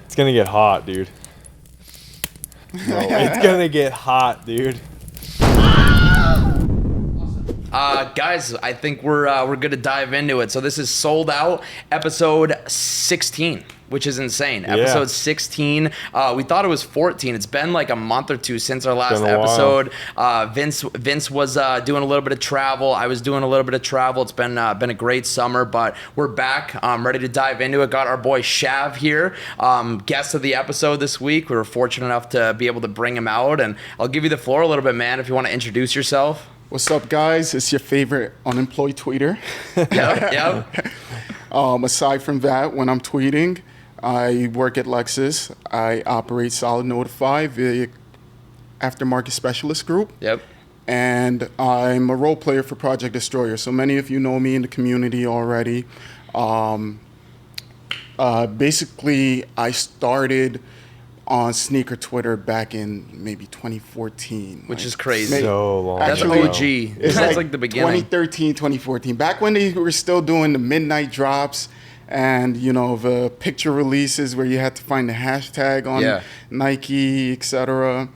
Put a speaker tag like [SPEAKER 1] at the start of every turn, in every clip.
[SPEAKER 1] It's gonna get hot, dude. No, it's gonna get hot, dude.
[SPEAKER 2] Guys, I think we're gonna dive into it. So this is Sold Out, episode 16, which is insane.
[SPEAKER 1] Yeah.
[SPEAKER 2] Episode 16. We thought it was 14. It's been like a month or two since our last
[SPEAKER 1] Been a
[SPEAKER 2] episode. Vince was doing a little bit of travel. I was doing a little bit of travel. It's been a great summer, but we're back, ready to dive into it. Got our boy Shav here, guest of the episode this week. We were fortunate enough to be able to bring him out, and I'll give you the floor a little bit, man, if you want to introduce yourself.
[SPEAKER 3] What's up, guys? It's your favorite unemployed tweeter.
[SPEAKER 2] Yep.
[SPEAKER 3] Aside from that, when I'm tweeting, I work at Lexus. I operate Solid Notify, the aftermarket specialist group.
[SPEAKER 2] Yep.
[SPEAKER 3] And I'm a role player for Project Destroyer. So many of you know me in the community already. Basically, I started on sneaker Twitter back in maybe 2014.
[SPEAKER 2] Which is crazy.
[SPEAKER 1] So long.
[SPEAKER 2] That's
[SPEAKER 3] Actually,
[SPEAKER 2] OG.
[SPEAKER 3] It's
[SPEAKER 2] That's like the beginning.
[SPEAKER 3] 2013, 2014. Back when they were still doing the midnight drops and, you know, the picture releases where you had to find the hashtag on Nike, etc.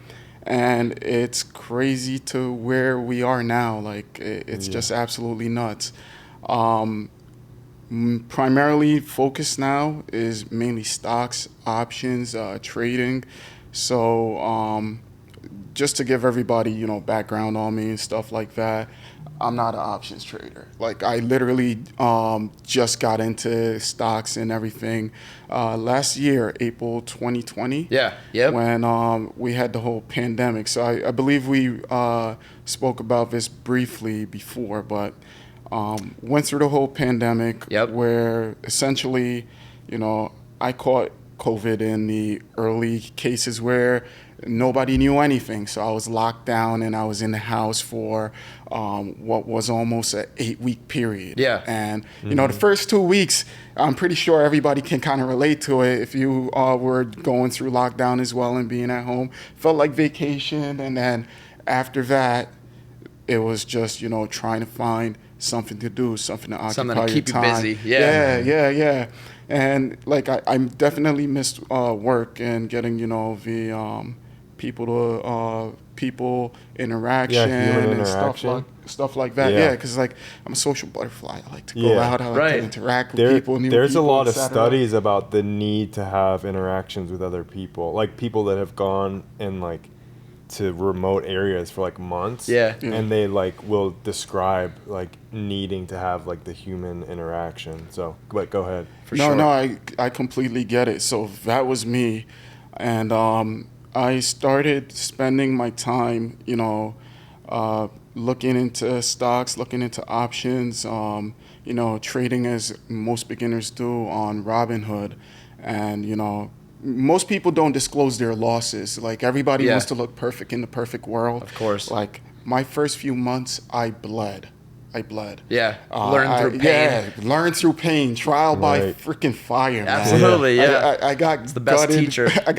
[SPEAKER 3] And it's crazy to where we are now. Like, it's just absolutely nuts. Primarily focus now is mainly stocks, options, trading. So just to give everybody, you know, background on me and stuff like that, I'm not an options trader. Like, I literally just got into stocks and everything last year, April 2020.
[SPEAKER 2] Yeah. Yep.
[SPEAKER 3] When we had the whole pandemic. So I believe we spoke about this briefly before, but went through the whole pandemic where essentially, you know, I caught COVID in the early cases where nobody knew anything. So I was locked down and I was in the house for what was almost an 8-week period.
[SPEAKER 2] Yeah.
[SPEAKER 3] And, you know, the first 2 weeks, I'm pretty sure everybody can kind of relate to it. If you were going through lockdown as well and being at home, felt like vacation. And then after that, it was just, you know, trying to find something to do, something to occupy
[SPEAKER 2] Something to keep
[SPEAKER 3] your
[SPEAKER 2] you
[SPEAKER 3] time.
[SPEAKER 2] busy. Yeah.
[SPEAKER 3] And like I definitely missed work and getting, you know, the people interaction and stuff like that. Yeah, because like I'm a social butterfly. I like to go out. I like to interact with people.
[SPEAKER 1] There's a lot of studies about the need to have interactions with other people, like people that have gone and like to remote areas for like months, and they like will describe like needing to have like the human interaction. So like, go ahead.
[SPEAKER 3] I completely get it. So that was me, and I started spending my time, you know, looking into stocks, looking into options, you know, trading as most beginners do on Robinhood, and you know, most people don't disclose their losses. Like, everybody wants to look perfect in the perfect world.
[SPEAKER 2] Of course.
[SPEAKER 3] Like, my first few months, I bled.
[SPEAKER 2] Yeah. Learn through pain.
[SPEAKER 3] Yeah, learn through pain. Trial by freaking fire, man.
[SPEAKER 2] Absolutely,
[SPEAKER 3] I got
[SPEAKER 2] it's the best
[SPEAKER 3] gutted.
[SPEAKER 2] teacher.
[SPEAKER 3] I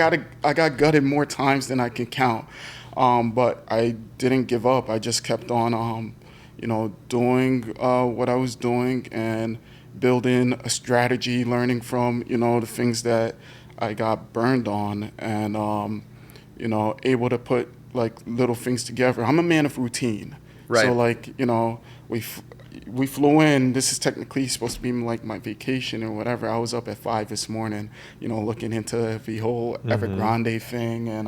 [SPEAKER 3] got gutted more times than I can count. But I didn't give up. I just kept on, you know, doing what I was doing and building a strategy, learning from, you know, the things that I got burned on, and you know, able to put like little things together. I'm a man of routine, so like, you know, we flew in. This is technically supposed to be like my vacation or whatever. I was up at 5 this morning, you know, looking into the whole Evergrande thing, and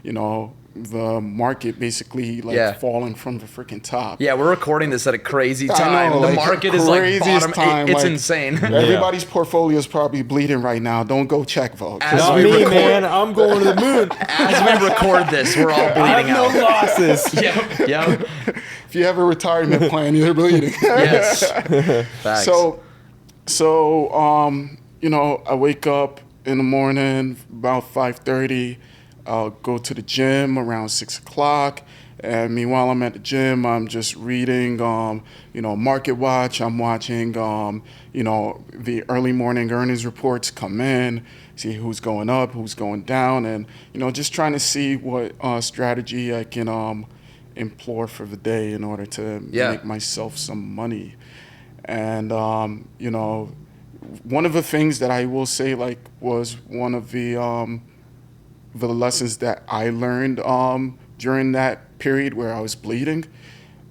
[SPEAKER 3] you know, the market basically like falling from the freaking top.
[SPEAKER 2] Yeah, we're recording this at a crazy time.
[SPEAKER 3] Know,
[SPEAKER 2] the
[SPEAKER 3] like,
[SPEAKER 2] market is like bottom. It's
[SPEAKER 3] like,
[SPEAKER 2] insane.
[SPEAKER 3] Everybody's portfolio is probably bleeding right now. Don't go check, folks.
[SPEAKER 1] Not me, man. I'm going to the moon.
[SPEAKER 2] As we record this, we're all bleeding out.
[SPEAKER 1] No losses.
[SPEAKER 2] Yep.
[SPEAKER 3] If you have a retirement plan, you're bleeding.
[SPEAKER 2] Yes. Facts.
[SPEAKER 3] So, you know, I wake up in the morning about 5:30. I'll go to the gym around 6 o'clock. And meanwhile, I'm at the gym, I'm just reading, you know, Market Watch. I'm watching, you know, the early morning earnings reports come in, see who's going up, who's going down, and, you know, just trying to see what strategy I can implore for the day in order to make myself some money. And, you know, one of the things that I will say, like, was one of the lessons that I learned during that period where I was bleeding.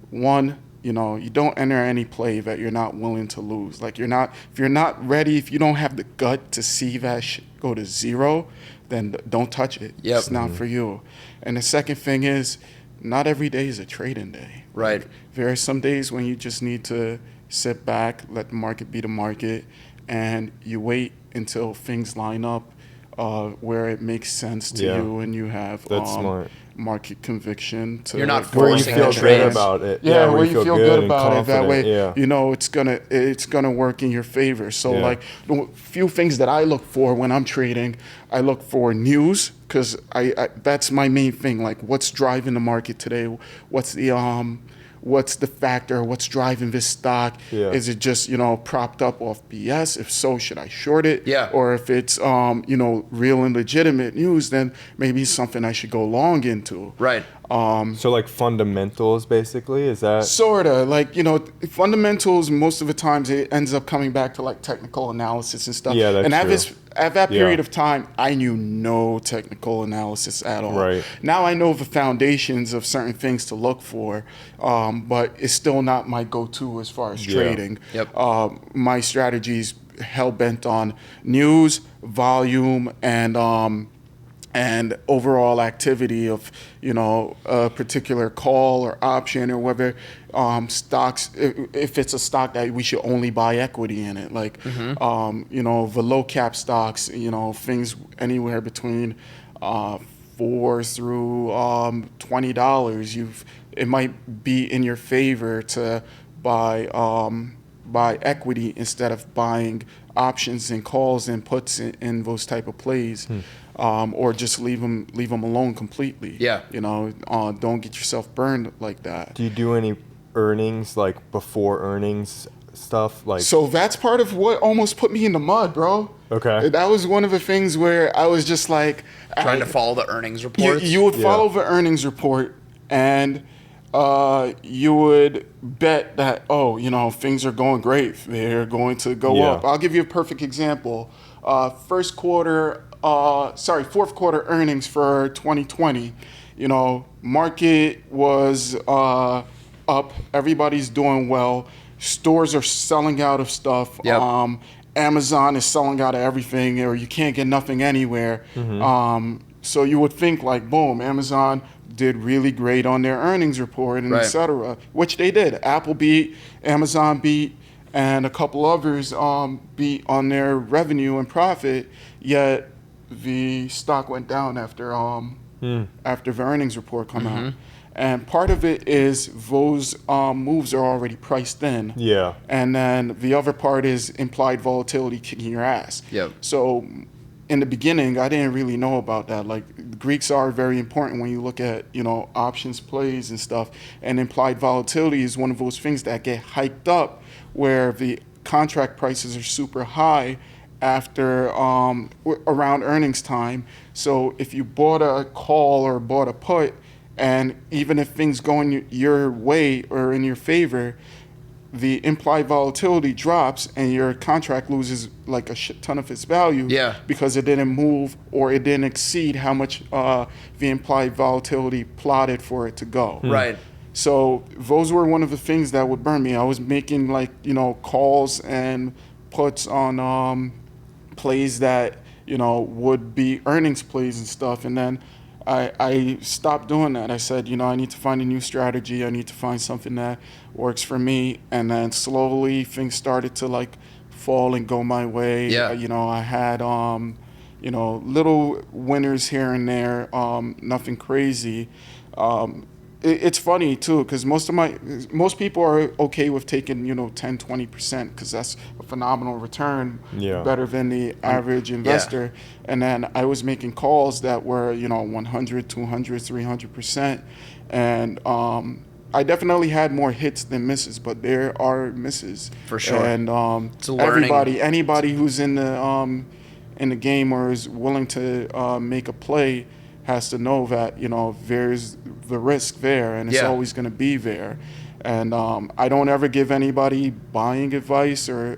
[SPEAKER 3] One, you know, you don't enter any play that you're not willing to lose. Like, if you're not ready, if you don't have the gut to see that go to zero, then don't touch it.
[SPEAKER 2] Yep.
[SPEAKER 3] It's not for you. And the second thing is, not every day is a trading day.
[SPEAKER 2] Right.
[SPEAKER 3] Like, there are some days when you just need to sit back, let the market be the market, and you wait until things line up where it makes sense to you, and you have
[SPEAKER 1] smart.
[SPEAKER 3] Market conviction.
[SPEAKER 2] You're not
[SPEAKER 1] where you
[SPEAKER 2] forcing
[SPEAKER 1] feel
[SPEAKER 2] the
[SPEAKER 1] good
[SPEAKER 2] trades.
[SPEAKER 1] about it.
[SPEAKER 3] Yeah, where you feel good about it. That way,
[SPEAKER 1] yeah.
[SPEAKER 3] you know it's gonna work in your favor. So like, the few things that I look for when I'm trading, I look for news, because I that's my main thing. Like, what's driving the market today? What's the factor? What's driving this stock?
[SPEAKER 1] Yeah.
[SPEAKER 3] Is it just, you know, propped up off BS? If so, should I short it?
[SPEAKER 2] Yeah.
[SPEAKER 3] Or if it's, you know, real and legitimate news, then maybe it's something I should go long into.
[SPEAKER 2] Right.
[SPEAKER 1] So like fundamentals, basically, is that?
[SPEAKER 3] Sorta, like, you know, fundamentals, most of the times it ends up coming back to like technical analysis and stuff.
[SPEAKER 1] Yeah, that's
[SPEAKER 3] and
[SPEAKER 1] true.
[SPEAKER 3] At that period of time, I knew no technical analysis at all.
[SPEAKER 1] Right.
[SPEAKER 3] Now I know the foundations of certain things to look for, but it's still not my go-to as far as trading.
[SPEAKER 2] Yep.
[SPEAKER 3] My strategy's hell-bent on news, volume, and overall activity of, you know, a particular call or option, or whether stocks, if it's a stock that we should only buy equity in it, like, you know, the low cap stocks, you know, things anywhere between $4 through $20, it might be in your favor to buy equity instead of buying options and calls and puts in those type of plays. Or just leave them alone completely.
[SPEAKER 2] Yeah.
[SPEAKER 3] You know, don't get yourself burned like that.
[SPEAKER 1] Do you do any earnings, like before earnings stuff? Like,
[SPEAKER 3] so that's part of what almost put me in the mud, bro.
[SPEAKER 1] Okay.
[SPEAKER 3] That was one of the things where I was just like,
[SPEAKER 2] Trying to follow the earnings reports.
[SPEAKER 3] You would follow the earnings report, and you would bet that, oh, you know, things are going great. They're going to go up. I'll give you a perfect example. Fourth quarter earnings for 2020, you know, market was up. Everybody's doing well. Stores are selling out of stuff.
[SPEAKER 2] Yep.
[SPEAKER 3] Amazon is selling out of everything, or you can't get nothing anywhere. So you would think, like, boom, Amazon did really great on their earnings report, and et cetera, which they did. Apple beat, Amazon beat, and a couple others beat on their revenue and profit, yet the stock went down after the earnings report come out. And part of it is those moves are already priced in.
[SPEAKER 1] Yeah.
[SPEAKER 3] And then the other part is implied volatility kicking your ass.
[SPEAKER 2] Yep.
[SPEAKER 3] So in the beginning, I didn't really know about that. Like, the Greeks are very important when you look at, you know, options plays and stuff. And implied volatility is one of those things that get hiked up where the contract prices are super high after around earnings time. So if you bought a call or bought a put, and even if things go in your way or in your favor, the implied volatility drops and your contract loses like a shit ton of its value.
[SPEAKER 2] Yeah.
[SPEAKER 3] Because it didn't move or it didn't exceed how much the implied volatility plotted for it to go.
[SPEAKER 2] Right.
[SPEAKER 3] So those were one of the things that would burn me. I was making, like, you know, calls and puts on plays that, you know, would be earnings plays and stuff. And then I stopped doing that. I said, you know, I need to find a new strategy. I need to find something that works for me. And then slowly things started to, like, fall and go my way.
[SPEAKER 2] Yeah.
[SPEAKER 3] You know, I had, you know, little winners here and there, nothing crazy. It's funny too, because most people are okay with taking, you know, 10-20%, because that's a phenomenal return, better than the average investor. And then I was making calls that were, you know, 100, 200, 300%, and I definitely had more hits than misses, but there are misses
[SPEAKER 2] for sure.
[SPEAKER 3] And anybody who's in the game or is willing to make a play has to know that, you know, there's the risk there, and it's always going to be there. And I don't ever give anybody buying advice or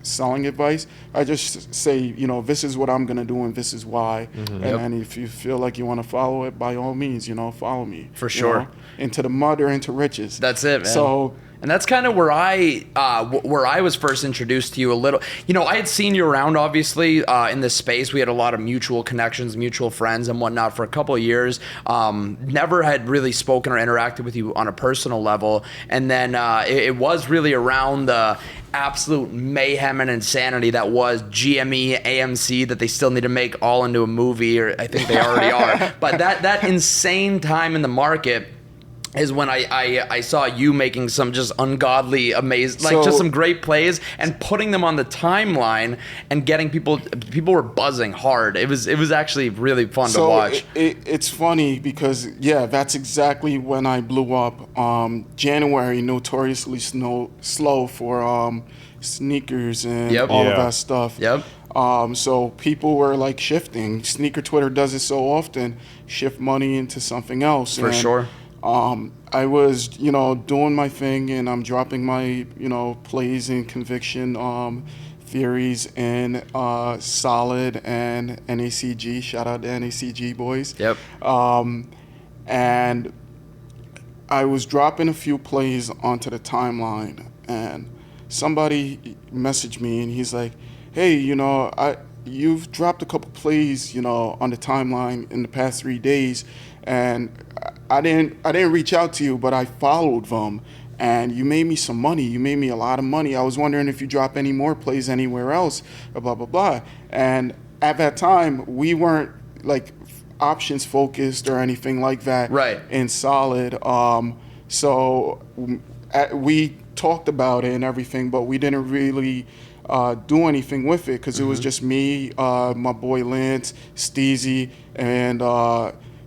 [SPEAKER 3] selling advice. I just say, you know, this is what I'm going to do and this is why. And then if you feel like you want to follow it, by all means, you know, follow me.
[SPEAKER 2] For sure.
[SPEAKER 3] You know, into the mud or into riches.
[SPEAKER 2] That's it, man.
[SPEAKER 3] So,
[SPEAKER 2] and that's kind of where I was first introduced to you a little. You know, I had seen you around, obviously, in this space. We had a lot of mutual connections, mutual friends and whatnot for a couple of years. Never had really spoken or interacted with you on a personal level. And then it was really around the absolute mayhem and insanity that was GME, AMC, that they still need to make all into a movie, or I think they already are. But that insane time in the market is when I saw you making some just ungodly, amazing, like just some great plays and putting them on the timeline and getting people were buzzing hard. It was actually really fun to watch.
[SPEAKER 3] It's funny because, yeah, that's exactly when I blew up. January, notoriously slow for sneakers and all of that stuff. So people were like shifting. Sneaker Twitter does it so often, shift money into something else.
[SPEAKER 2] For sure.
[SPEAKER 3] I was, you know, doing my thing, and I'm dropping my, you know, plays and conviction theories in Solid and NACG. Shout out to NACG boys. And I was dropping a few plays onto the timeline, and somebody messaged me, and he's like, "Hey, you know, you've dropped a couple plays, you know, on the timeline in the past 3 days, and I didn't reach out to you, but I followed them, and you made me some money. You made me a lot of money. I was wondering if you drop any more plays anywhere else, blah, blah, blah." And at that time, we weren't like options focused or anything like that in Solid. So we talked about it and everything, but we didn't really do anything with it because it was just me, my boy Lance, Steezy, and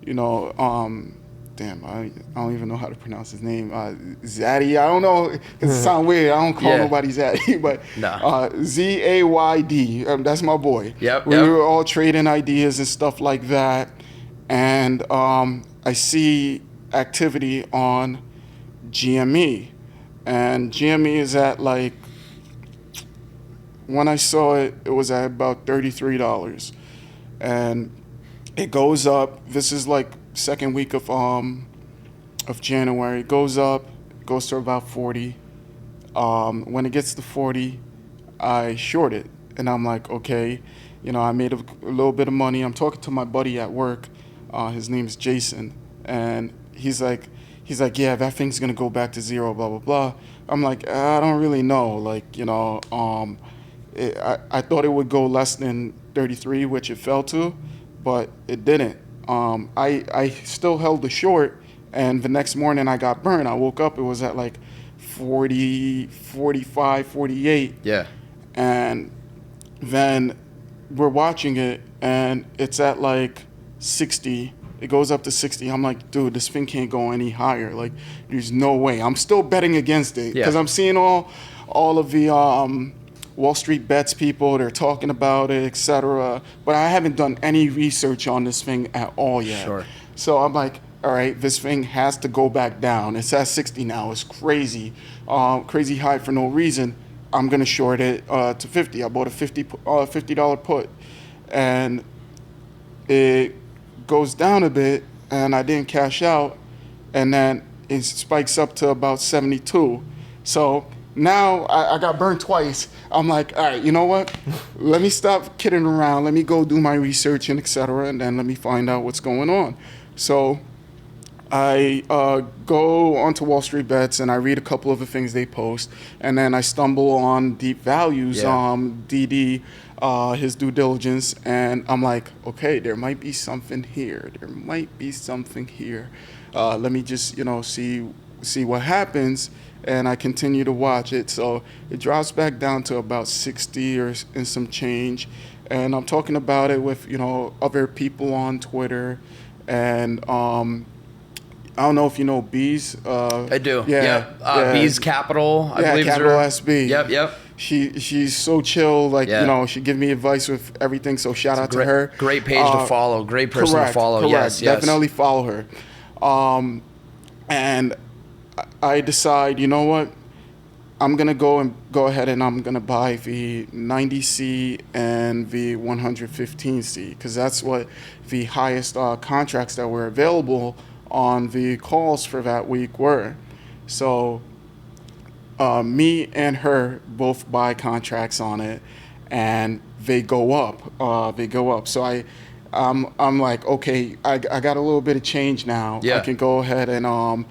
[SPEAKER 3] you know, damn, I don't even know how to pronounce his name. Zaddy, I don't know. It sounds weird. I don't call nobody Zaddy, but Zayd. That's my boy. We were all trading ideas and stuff like that. And I see activity on GME. And GME is at like, when I saw it, it was at about $33. And it goes up. This is like second week of January. It goes up, goes to about 40. When it gets to 40, I short it, and I'm like, okay, you know, I made a little bit of money. I'm talking to my buddy at work. His name is Jason, and he's like, yeah, that thing's gonna go back to zero, blah blah blah. I'm like, I don't really know, like, you know, I thought it would go less than 33, which it fell to, but it didn't. I still held the short, and the next morning I got burned. I woke up, it was at like 40, 45, 48. And then we're watching it, and it's at like 60. It goes up to 60. I'm like, dude, this thing can't go any higher. Like, there's no way. I'm still betting against it because I'm seeing all of the Wall Street Bets people, they're talking about it, etc. But I haven't done any research on this thing at all yet. So I'm like, all right, this thing has to go back down. It's at 60 now. It's crazy, crazy high for no reason. I'm gonna short it to 50. I bought a $50 put, and it goes down a bit, and I didn't cash out, and then it spikes up to about 72. So now I got burned twice. I'm like, all right, you know what? Let me stop kidding around. Let me go do my research and etc. And then let me find out what's going on. So I go onto Wall Street Bets, and I read a couple of the things they post, and then I stumble on Deep Values, DD, his due diligence, and I'm like, okay, there might be something here. There might be something here. Let me just, you know, see what happens. And I continue to watch it. So it drops back down to about 60 or and some change. And I'm talking about it with, you know, other people on Twitter. And I don't know if you know Bees.
[SPEAKER 2] I do. Bees Capital, I believe.
[SPEAKER 3] Capital SB.
[SPEAKER 2] Yep.
[SPEAKER 3] She's so chill. Like, you know, she give me advice with everything. So shout out to her.
[SPEAKER 2] Great page to follow. Great person to follow.
[SPEAKER 3] Correct.
[SPEAKER 2] Yes.
[SPEAKER 3] Definitely follow her. And I decide, you know what? I'm gonna go ahead and I'm gonna buy the 90C and the 115C because that's what the highest contracts that were available on the calls for that week were. So me and her both buy contracts on it, and they go up. So I'm like, okay, I got a little bit of change now.
[SPEAKER 2] Yeah.
[SPEAKER 3] I can go ahead and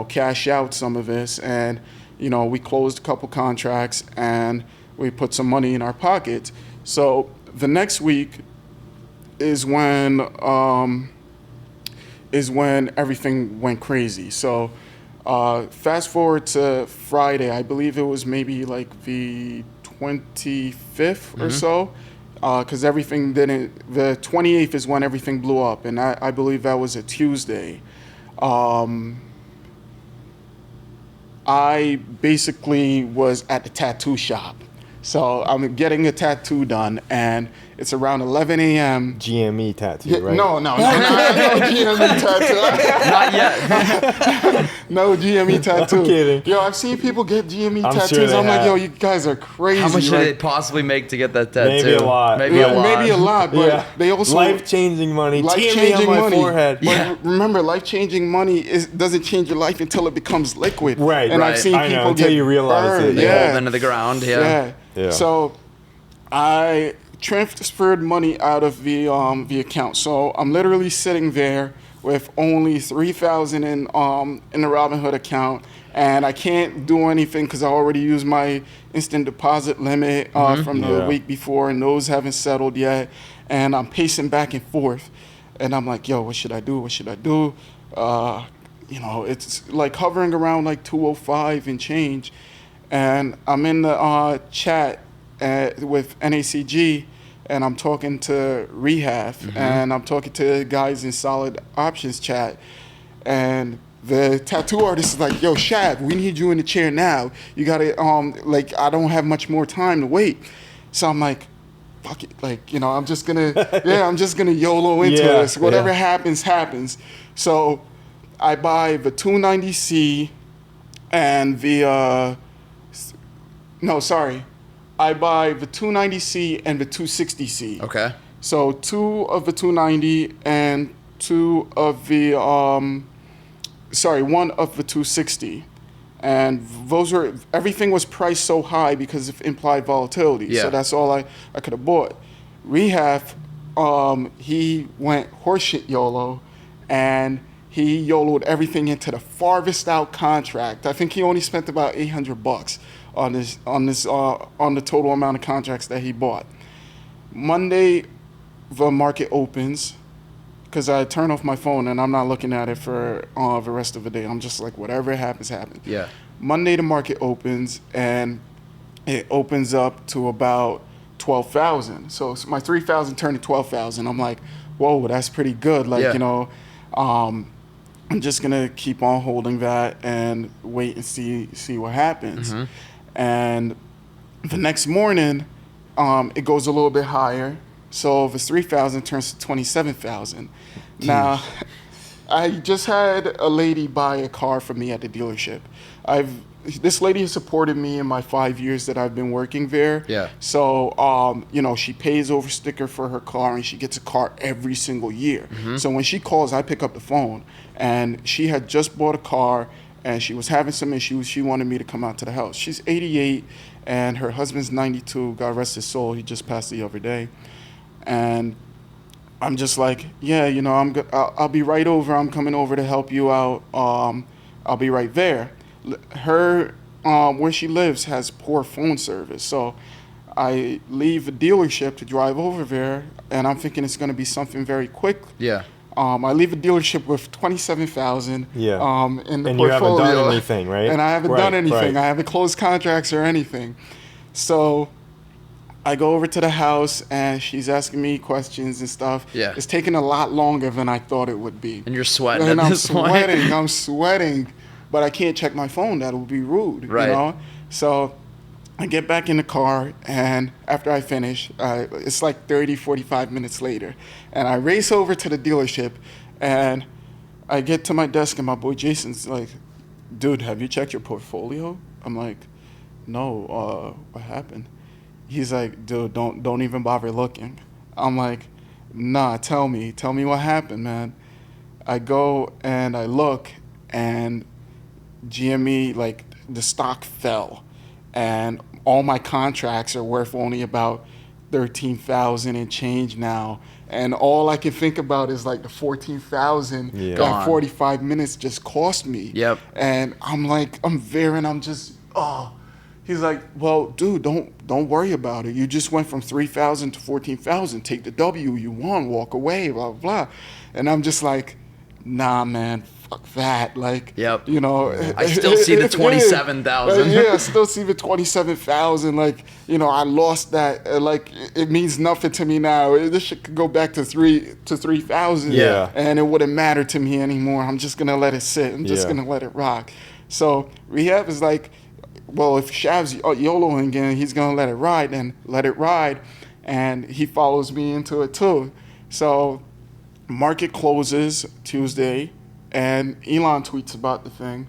[SPEAKER 3] cash out some of this, and we closed a couple contracts and we put some money in our pockets. So the next week is when everything went crazy. So fast forward to Friday, I believe it was maybe like the 25th or so, because everything didn't. The 28th is when everything blew up, and I believe that was a Tuesday. I basically was at the tattoo shop. So I'm getting a tattoo done, and it's around 11 a.m.
[SPEAKER 1] GME tattoo, right?
[SPEAKER 3] No GME tattoo.
[SPEAKER 2] Not yet.
[SPEAKER 3] No GME tattoo.
[SPEAKER 1] I'm kidding.
[SPEAKER 3] Yo, I've seen people get GME tattoos.
[SPEAKER 1] Sure
[SPEAKER 3] I'm like,
[SPEAKER 1] have.
[SPEAKER 3] yo, you guys are crazy.
[SPEAKER 2] How much did
[SPEAKER 3] right?
[SPEAKER 2] they possibly make to get that tattoo?
[SPEAKER 1] Maybe a lot.
[SPEAKER 2] Maybe a lot.
[SPEAKER 3] But they also
[SPEAKER 1] life-changing money.
[SPEAKER 3] Life-changing
[SPEAKER 1] TME on my
[SPEAKER 3] money.
[SPEAKER 1] forehead.
[SPEAKER 3] But remember, life-changing money doesn't change your life until it becomes liquid.
[SPEAKER 1] Right.
[SPEAKER 3] And
[SPEAKER 2] right.
[SPEAKER 3] I've seen
[SPEAKER 1] I know,
[SPEAKER 3] people
[SPEAKER 1] until
[SPEAKER 3] get
[SPEAKER 1] you realize
[SPEAKER 3] burned.
[SPEAKER 1] it.
[SPEAKER 2] They
[SPEAKER 3] Yeah.
[SPEAKER 2] rolled into the ground. Yeah.
[SPEAKER 3] So I transferred money out of the account. So I'm literally sitting there with only $3,000 in the Robinhood account, and I can't do anything because I already used my instant deposit limit from the week before, and those haven't settled yet. And I'm pacing back and forth, and I'm like, yo, what should I do? What should I do? It's like hovering around like 205 and change, and I'm in the chat with NACG, and I'm talking to Rehab, and I'm talking to guys in Solid Options chat, and the tattoo artist is like, yo, Shav, we need you in the chair now. You gotta, I don't have much more time to wait. So I'm like, fuck it. I'm just gonna, YOLO into this. Whatever happens, happens. So I buy the 290C and I buy the 290C and the 260C.
[SPEAKER 2] Okay.
[SPEAKER 3] So 2 of the 290 and 2 of the, 1 of the 260. And everything was priced so high because of implied volatility.
[SPEAKER 2] Yeah.
[SPEAKER 3] So that's all I could have bought. Rehab, he went horseshit YOLO, and he YOLO'd everything into the farthest out contract. I think he only spent about $800 on the total amount of contracts that he bought. Monday, the market opens, because I turn off my phone and I'm not looking at it for the rest of the day. I'm just like, whatever happens, happens.
[SPEAKER 2] Yeah.
[SPEAKER 3] Monday, the market opens, and it opens up to about 12,000. So my 3,000 turned to 12,000. I'm like, whoa, that's pretty good. I'm just gonna keep on holding that and wait and see what happens. And the next morning, it goes a little bit higher. So if it's 3,000, turns to 27,000. Now, I just had a lady buy a car from me at the dealership. This lady has supported me in my 5 years that I've been working there.
[SPEAKER 2] Yeah.
[SPEAKER 3] So, she pays over sticker for her car, and she gets a car every single year. So when she calls, I pick up the phone, and she had just bought a car, and she was having some issues. She wanted me to come out to the house. She's 88, and her husband's 92. God rest his soul. He just passed the other day. And I'm just like, yeah, I'll be right over. I'm coming over to help you out. I'll be right there. Her, where she lives has poor phone service. So I leave the dealership to drive over there, and I'm thinking it's going to be something very quick.
[SPEAKER 2] Yeah.
[SPEAKER 3] I leave the dealership with 27,000 in the
[SPEAKER 1] and
[SPEAKER 3] portfolio.
[SPEAKER 1] And you haven't done anything, right?
[SPEAKER 3] And I haven't done anything.
[SPEAKER 1] Right.
[SPEAKER 3] I haven't closed contracts or anything. So I go over to the house, and she's asking me questions and stuff.
[SPEAKER 2] Yeah.
[SPEAKER 3] It's taking a lot longer than I thought it would be.
[SPEAKER 2] And you're sweating
[SPEAKER 3] And
[SPEAKER 2] at
[SPEAKER 3] I'm
[SPEAKER 2] this point.
[SPEAKER 3] I'm sweating, but I can't check my phone. That would be rude,
[SPEAKER 2] Right.
[SPEAKER 3] So I get back in the car, and after I finish, it's like 30, 45 minutes later, and I race over to the dealership, and I get to my desk, and my boy Jason's like, dude, have you checked your portfolio? I'm like, no, what happened? He's like, dude, don't even bother looking. I'm like, nah, tell me what happened, man. I go and I look, and GME, like, the stock fell, and all my contracts are worth only about 13,000 and change now. And all I can think about is like the 14,000 that 45 minutes just cost me.
[SPEAKER 2] Yep.
[SPEAKER 3] And I'm like, I'm just, oh. He's like, well, dude, don't worry about it. You just went from 3,000 to 14,000. Take the W you won, walk away, blah, blah, blah. And I'm just like, nah, man, fuck that. Like,
[SPEAKER 2] yep.
[SPEAKER 3] you know.
[SPEAKER 2] I still see the 27,000.
[SPEAKER 3] Yeah, I still see the 27,000. Like, you know, I lost that. Like, it means nothing to me now. This shit could go back to 3,000.
[SPEAKER 1] Yeah.
[SPEAKER 3] And it wouldn't matter to me anymore. I'm just going to let it sit. I'm just going to let it rock. So Rehab is like, well, if Shav's YOLOing again, he's going to let it ride, then let it ride. And he follows me into it too. So market closes Tuesday, and Elon tweets about the thing.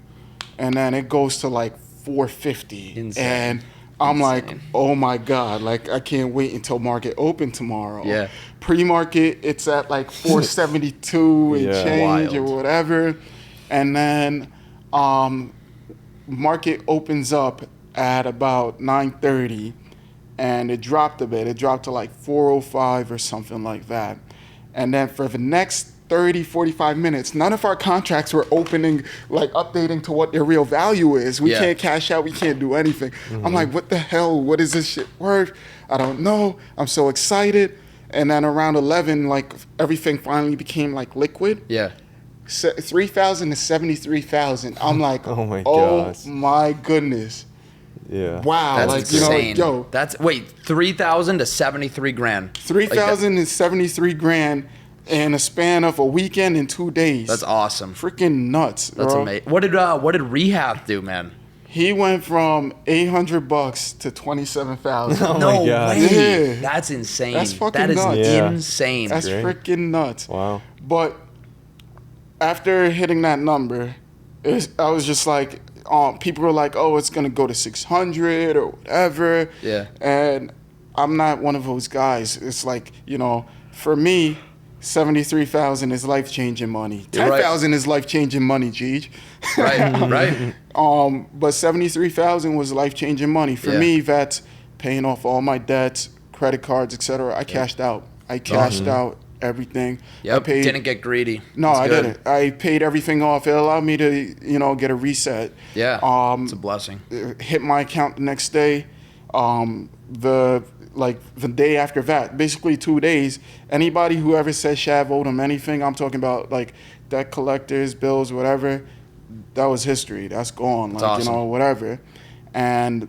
[SPEAKER 3] And then it goes to like 450.
[SPEAKER 2] Insane.
[SPEAKER 3] And I'm like, oh my God, like I can't wait until market open tomorrow.
[SPEAKER 2] Yeah.
[SPEAKER 3] Pre-market, it's at like 472 and change or whatever. And then market opens up at about 9:30, and it dropped a bit. It dropped to like 405 or something like that. And then for the next 30, 45 minutes, none of our contracts were opening, like updating to what their real value is. We can't cash out. We can't do anything. I'm like, what the hell? What is this shit worth? I don't know. I'm so excited. And then around 11, like everything finally became like liquid.
[SPEAKER 2] Yeah.
[SPEAKER 3] 3,000 to 73,000. I'm like,
[SPEAKER 1] oh
[SPEAKER 3] my goodness.
[SPEAKER 1] Yeah.
[SPEAKER 3] Wow.
[SPEAKER 2] That's
[SPEAKER 3] like,
[SPEAKER 2] insane.
[SPEAKER 3] you know, yo.
[SPEAKER 2] That's, wait, 3,000 to 73 grand.
[SPEAKER 3] 3,000 to 73 grand in a span of a weekend and 2 days.
[SPEAKER 2] That's awesome.
[SPEAKER 3] Freaking nuts.
[SPEAKER 2] That's amazing. What did Rehab do, man?
[SPEAKER 3] He went from $800 to 27,000.
[SPEAKER 1] Oh
[SPEAKER 2] no
[SPEAKER 1] my God.
[SPEAKER 2] way.
[SPEAKER 3] Yeah.
[SPEAKER 2] That's insane.
[SPEAKER 3] That's fucking
[SPEAKER 2] that is
[SPEAKER 3] nuts.
[SPEAKER 2] insane.
[SPEAKER 3] That's freaking nuts.
[SPEAKER 1] Wow.
[SPEAKER 3] But after hitting that number, I was just like, people were like, oh, it's going to go to 600 or whatever.
[SPEAKER 2] Yeah.
[SPEAKER 3] And I'm not one of those guys. It's like, you know, for me, 73,000 is life-changing money. 10,000 is life-changing money, Gigi.
[SPEAKER 2] Right.
[SPEAKER 3] But 73,000 was life-changing money. For me, that's paying off all my debts, credit cards, etc. I cashed out. I cashed out everything.
[SPEAKER 2] Yep. Didn't get greedy.
[SPEAKER 3] No, I didn't. I paid everything off. It allowed me to, you know, get a reset.
[SPEAKER 2] Yeah. It's a blessing.
[SPEAKER 3] Hit my account the next day. The day after that, basically 2 days. Anybody who ever says Shav owed them anything, I'm talking about like debt collectors, bills, whatever. That was history. That's gone.
[SPEAKER 2] That's
[SPEAKER 3] like
[SPEAKER 2] awesome.
[SPEAKER 3] You know, whatever. And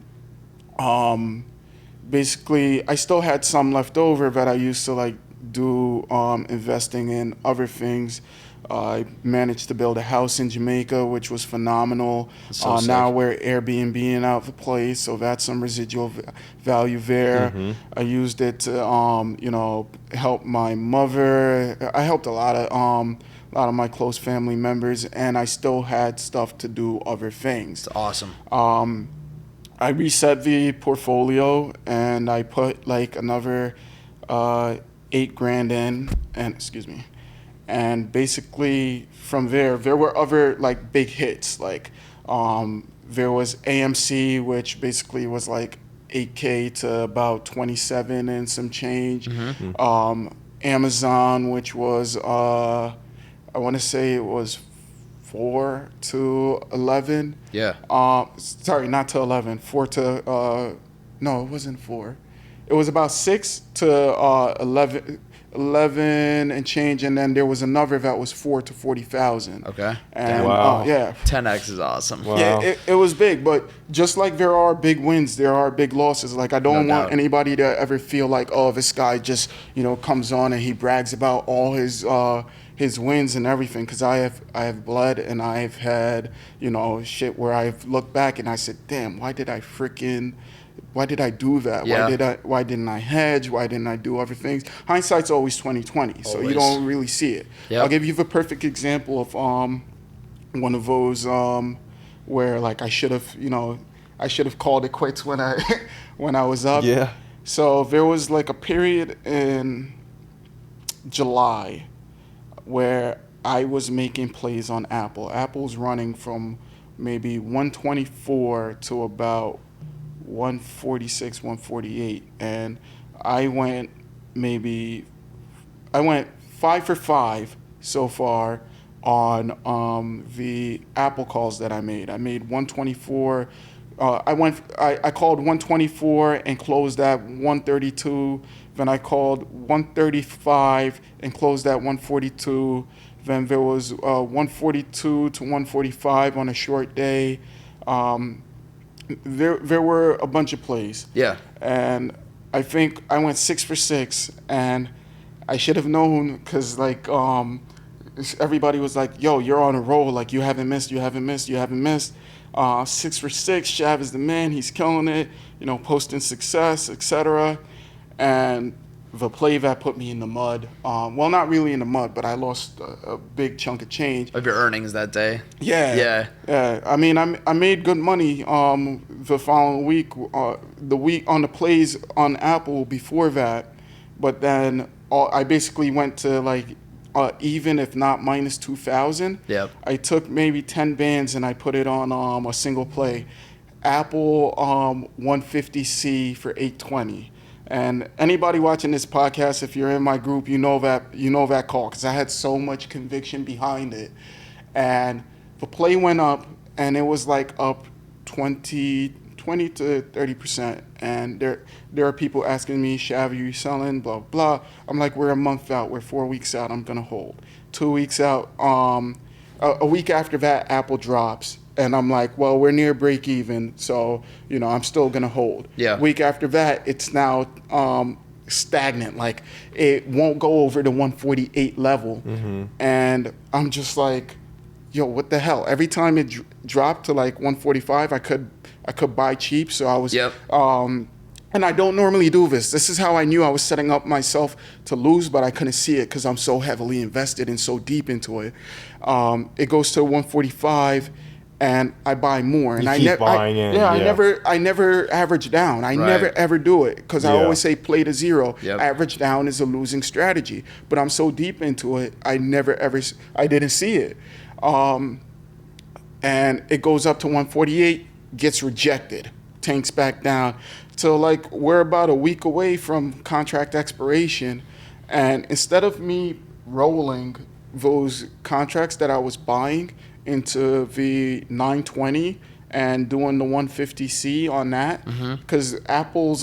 [SPEAKER 3] basically, I still had some left over that I used to like do investing in other things. I managed to build a house in Jamaica, which was phenomenal.
[SPEAKER 2] So
[SPEAKER 3] now we're Airbnb-ing out the place, so that's some residual value there. I used it to, you know, help my mother. I helped a lot of my close family members, and I still had stuff to do other things.
[SPEAKER 2] It's awesome.
[SPEAKER 3] I reset the portfolio, and I put like another $8,000 in, and and basically from there were other like big hits. Like there was AMC, which basically was like 8K to about 27 and some change. Amazon, which was I want to say it was 4 to 11.
[SPEAKER 2] Yeah.
[SPEAKER 3] Sorry, not to 11. 4 to no, it wasn't 4. It was about 6 to 11 and change, and then there was another that was 4 to 40,000.
[SPEAKER 2] Okay.
[SPEAKER 3] And
[SPEAKER 1] wow.
[SPEAKER 2] 10x is awesome.
[SPEAKER 1] Wow.
[SPEAKER 3] Yeah, it was big, but just like there are big wins, there are big losses. Like I don't want anybody to ever feel like, oh, this guy just, you know, comes on and he brags about all his wins and everything, because I have blood, and I've had, you know, shit where I've looked back and I said, damn, why did I do that?
[SPEAKER 2] Yeah.
[SPEAKER 3] Why didn't I hedge? Why didn't I do other things? Hindsight's always 20/20, so you don't really see it.
[SPEAKER 2] Yep.
[SPEAKER 3] I'll give you the perfect example of one of those where like I should have called it quits when I when I was up.
[SPEAKER 1] Yeah.
[SPEAKER 3] So there was like a period in July where I was making plays on Apple. Apple's running from maybe 124 to about 146, 148, and I went 5 for 5 so far on the Apple calls that I made. I made 124. I called 124 and closed at 132. Then I called 135 and closed at 142. Then there was 142 to 145 on a short day. There were a bunch of plays.
[SPEAKER 2] Yeah.
[SPEAKER 3] And I think I went 6 for 6, and I should have known because like everybody was like, "Yo, you're on a roll. Like you haven't missed. 6 for 6. Shav is the man. He's killing it. Posting success, etc." And the play that put me in the mud. Well, not really in the mud, but I lost a big chunk of change
[SPEAKER 2] of your earnings that day.
[SPEAKER 3] Yeah. I mean, I made good money the following week, the week on the plays on Apple before that, but then I basically went to like even if not minus 2,000.
[SPEAKER 2] Yep.
[SPEAKER 3] I took maybe 10 bands and I put it on a single play, Apple 150C for 820. And anybody watching this podcast, if you're in my group, you know that call because I had so much conviction behind it. And the play went up, and it was like up 20 to 30%. And there are people asking me, "Shav, are you selling?" Blah blah. I'm like, we're a month out, we're 4 weeks out. I'm gonna hold. 2 weeks out. A week after that, Apple drops. And I'm like, well, we're near break even, so I'm still gonna hold.
[SPEAKER 2] Yeah.
[SPEAKER 3] Week after that, it's now stagnant. Like it won't go over the 148 level, and I'm just like, yo, what the hell? Every time it dropped to like 145, I could buy cheap. So I was, and I don't normally do this. This is how I knew I was setting up myself to lose, but I couldn't see it because I'm so heavily invested and so deep into it. It goes to 145. And I buy more, and I never average down. I never ever do it because I always say play to zero.
[SPEAKER 2] Yep.
[SPEAKER 3] Average down is a losing strategy. But I'm so deep into it, I didn't see it. And it goes up to 148, gets rejected, tanks back down. So like we're about a week away from contract expiration, and instead of me rolling those contracts that I was buying into the 920 and doing the 150C on that, because Apple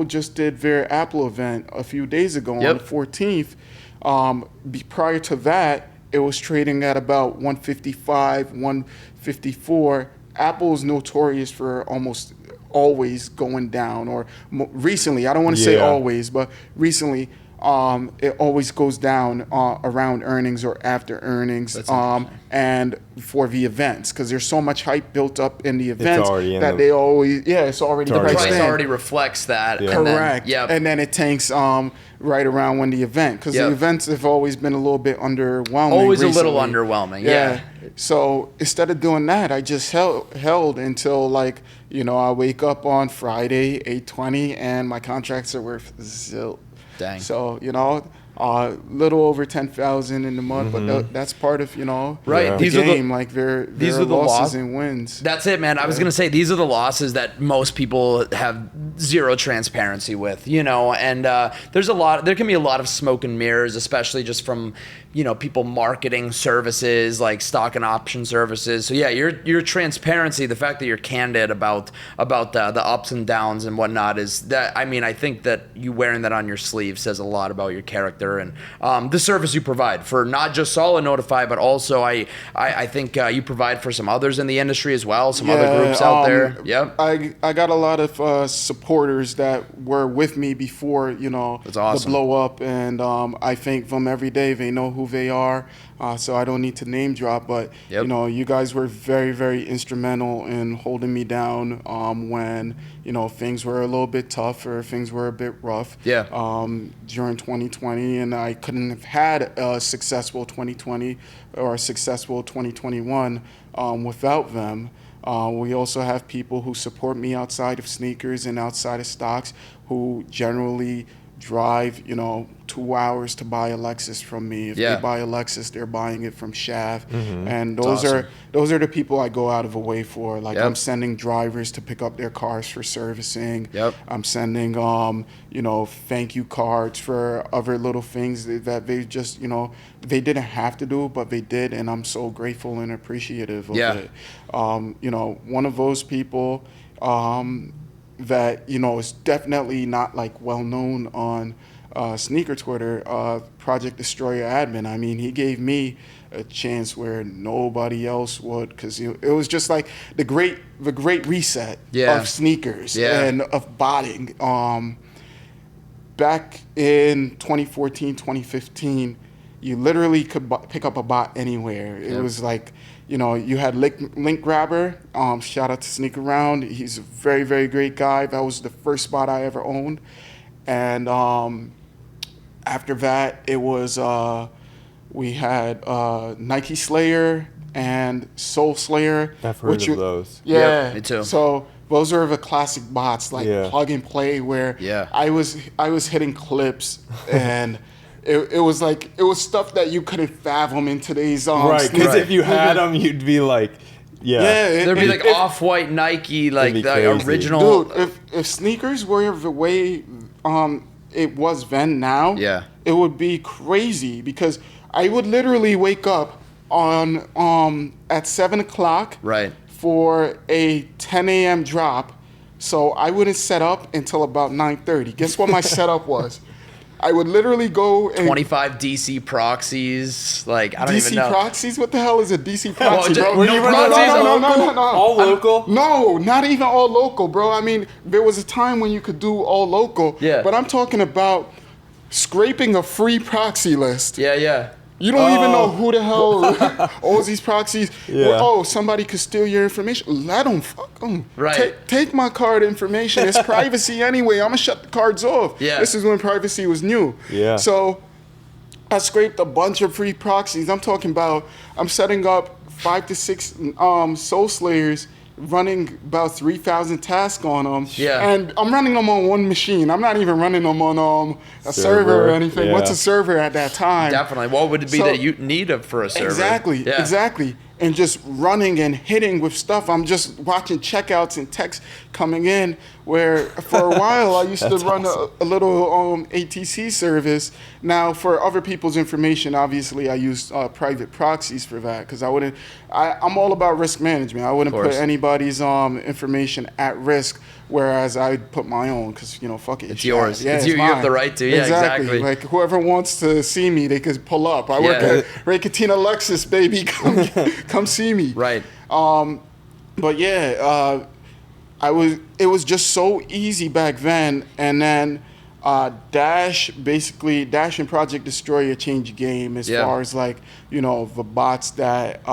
[SPEAKER 3] just did their Apple event a few days ago on the 14th. Prior to that, it was trading at about 155, 154. Apple's notorious for almost always going down, or recently, I don't want to say always, but recently, it always goes down around earnings or after earnings, and for the events, because there's so much hype built up in the events that they always, it's already the price
[SPEAKER 2] already reflects that.
[SPEAKER 3] Yeah. Correct. And then it tanks right around when the event, because the events have always been a little bit underwhelming.
[SPEAKER 2] Always
[SPEAKER 3] recently.
[SPEAKER 2] A little underwhelming. Yeah.
[SPEAKER 3] So instead of doing that, I just held until like I wake up on Friday 8:20 and my contracts are worth zilch.
[SPEAKER 2] Dang.
[SPEAKER 3] So, little over 10,000 in the mud, but that's part of,
[SPEAKER 2] right.
[SPEAKER 3] The game. Like there are losses and wins.
[SPEAKER 2] That's it, man. I was going to say, these are the losses that most people have zero transparency with, and there can be a lot of smoke and mirrors, especially just from, people marketing services like stock and option services. So yeah, your transparency, the fact that you're candid about the ups and downs and whatnot is that, I think that you wearing that on your sleeve says a lot about your character and the service you provide for not just Solid Notify, but also I think you provide for some others in the industry as well, some other groups out there. Yep.
[SPEAKER 3] I got a lot of supporters that were with me before,
[SPEAKER 2] That's awesome.
[SPEAKER 3] the blow up, and I thank them every day. They know who they are, so I don't need to name drop, but you guys were very, very instrumental in holding me down when things were a little bit tough or things were a bit rough during 2020 and I couldn't have had a successful 2020 or a successful 2021 without them. We also have people who support me outside of sneakers and outside of stocks who generally drive, 2 hours to buy a Lexus from me. If they buy a Lexus, they're buying it from Shav. And those are the people I go out of a way for. Like I'm sending drivers to pick up their cars for servicing. I'm sending thank you cards for other little things that they just, they didn't have to do, but they did, and I'm so grateful and appreciative of it. One of those people that is definitely not like well known on sneaker Twitter, Project Destroyer admin. I mean, he gave me a chance where nobody else would, because it was just like the great reset of sneakers and of botting. Back in 2014, 2015, you literally could pick up a bot anywhere. It was like, you had Link Grabber. Shout out to Sneak Around. He's a very, very great guy. That was the first spot I ever owned. And after that, it was we had Nike Slayer and Soul Slayer.
[SPEAKER 1] I've heard of those.
[SPEAKER 3] Yeah,
[SPEAKER 2] me too.
[SPEAKER 3] So those are the classic bots, like plug and play, where I was hitting clips and. It was stuff that you couldn't fathom in today's
[SPEAKER 1] right, because if you had them, you'd be like,
[SPEAKER 2] there'd be like off-white Nike, like the original.
[SPEAKER 3] Dude, if sneakers were the way it was then now, it would be crazy, because I would literally wake up on at 7 o'clock for a 10 a.m. drop, so I wouldn't set up until about 9:30. Guess what my setup was? I would literally go and
[SPEAKER 2] 25 DC proxies, like I don't even know.
[SPEAKER 3] DC proxies? What the hell is a DC proxy, bro?
[SPEAKER 2] No.
[SPEAKER 1] All local?
[SPEAKER 3] No, not even all local, bro. I mean, there was a time when you could do all local. But I'm talking about scraping a free proxy list. You don't even know who the hell owns these proxies. Well, somebody could steal your information. Let them, fuck them.
[SPEAKER 2] Right.
[SPEAKER 3] Take my card information. It's privacy anyway. I'm going to shut the cards off. This is when privacy was new. So I scraped a bunch of free proxies. I'm talking about, I'm setting up 5 to 6 Soul Slayers, running about 3,000 tasks on them. And I'm running them on one machine. I'm not even running them on a server or anything. What's a server at that time?
[SPEAKER 2] Definitely. What would it be that you need for a server?
[SPEAKER 3] Exactly. And just running and hitting with stuff. I'm just watching checkouts and texts coming in, where for a while I used to run a little ATC service. Now, for other people's information, obviously I use private proxies for that, because I'm all about risk management. I wouldn't put anybody's information at risk, whereas I'd put my own, because, fuck it.
[SPEAKER 2] It's yours. It's you have the right to. Exactly.
[SPEAKER 3] Like, whoever wants to see me, they could pull up. I work at Ray Katina Lexus, baby. Come see me.
[SPEAKER 2] Right.
[SPEAKER 3] But it was just so easy back then. And then Dash and Project Destroyer changed the game as far as like, the bots that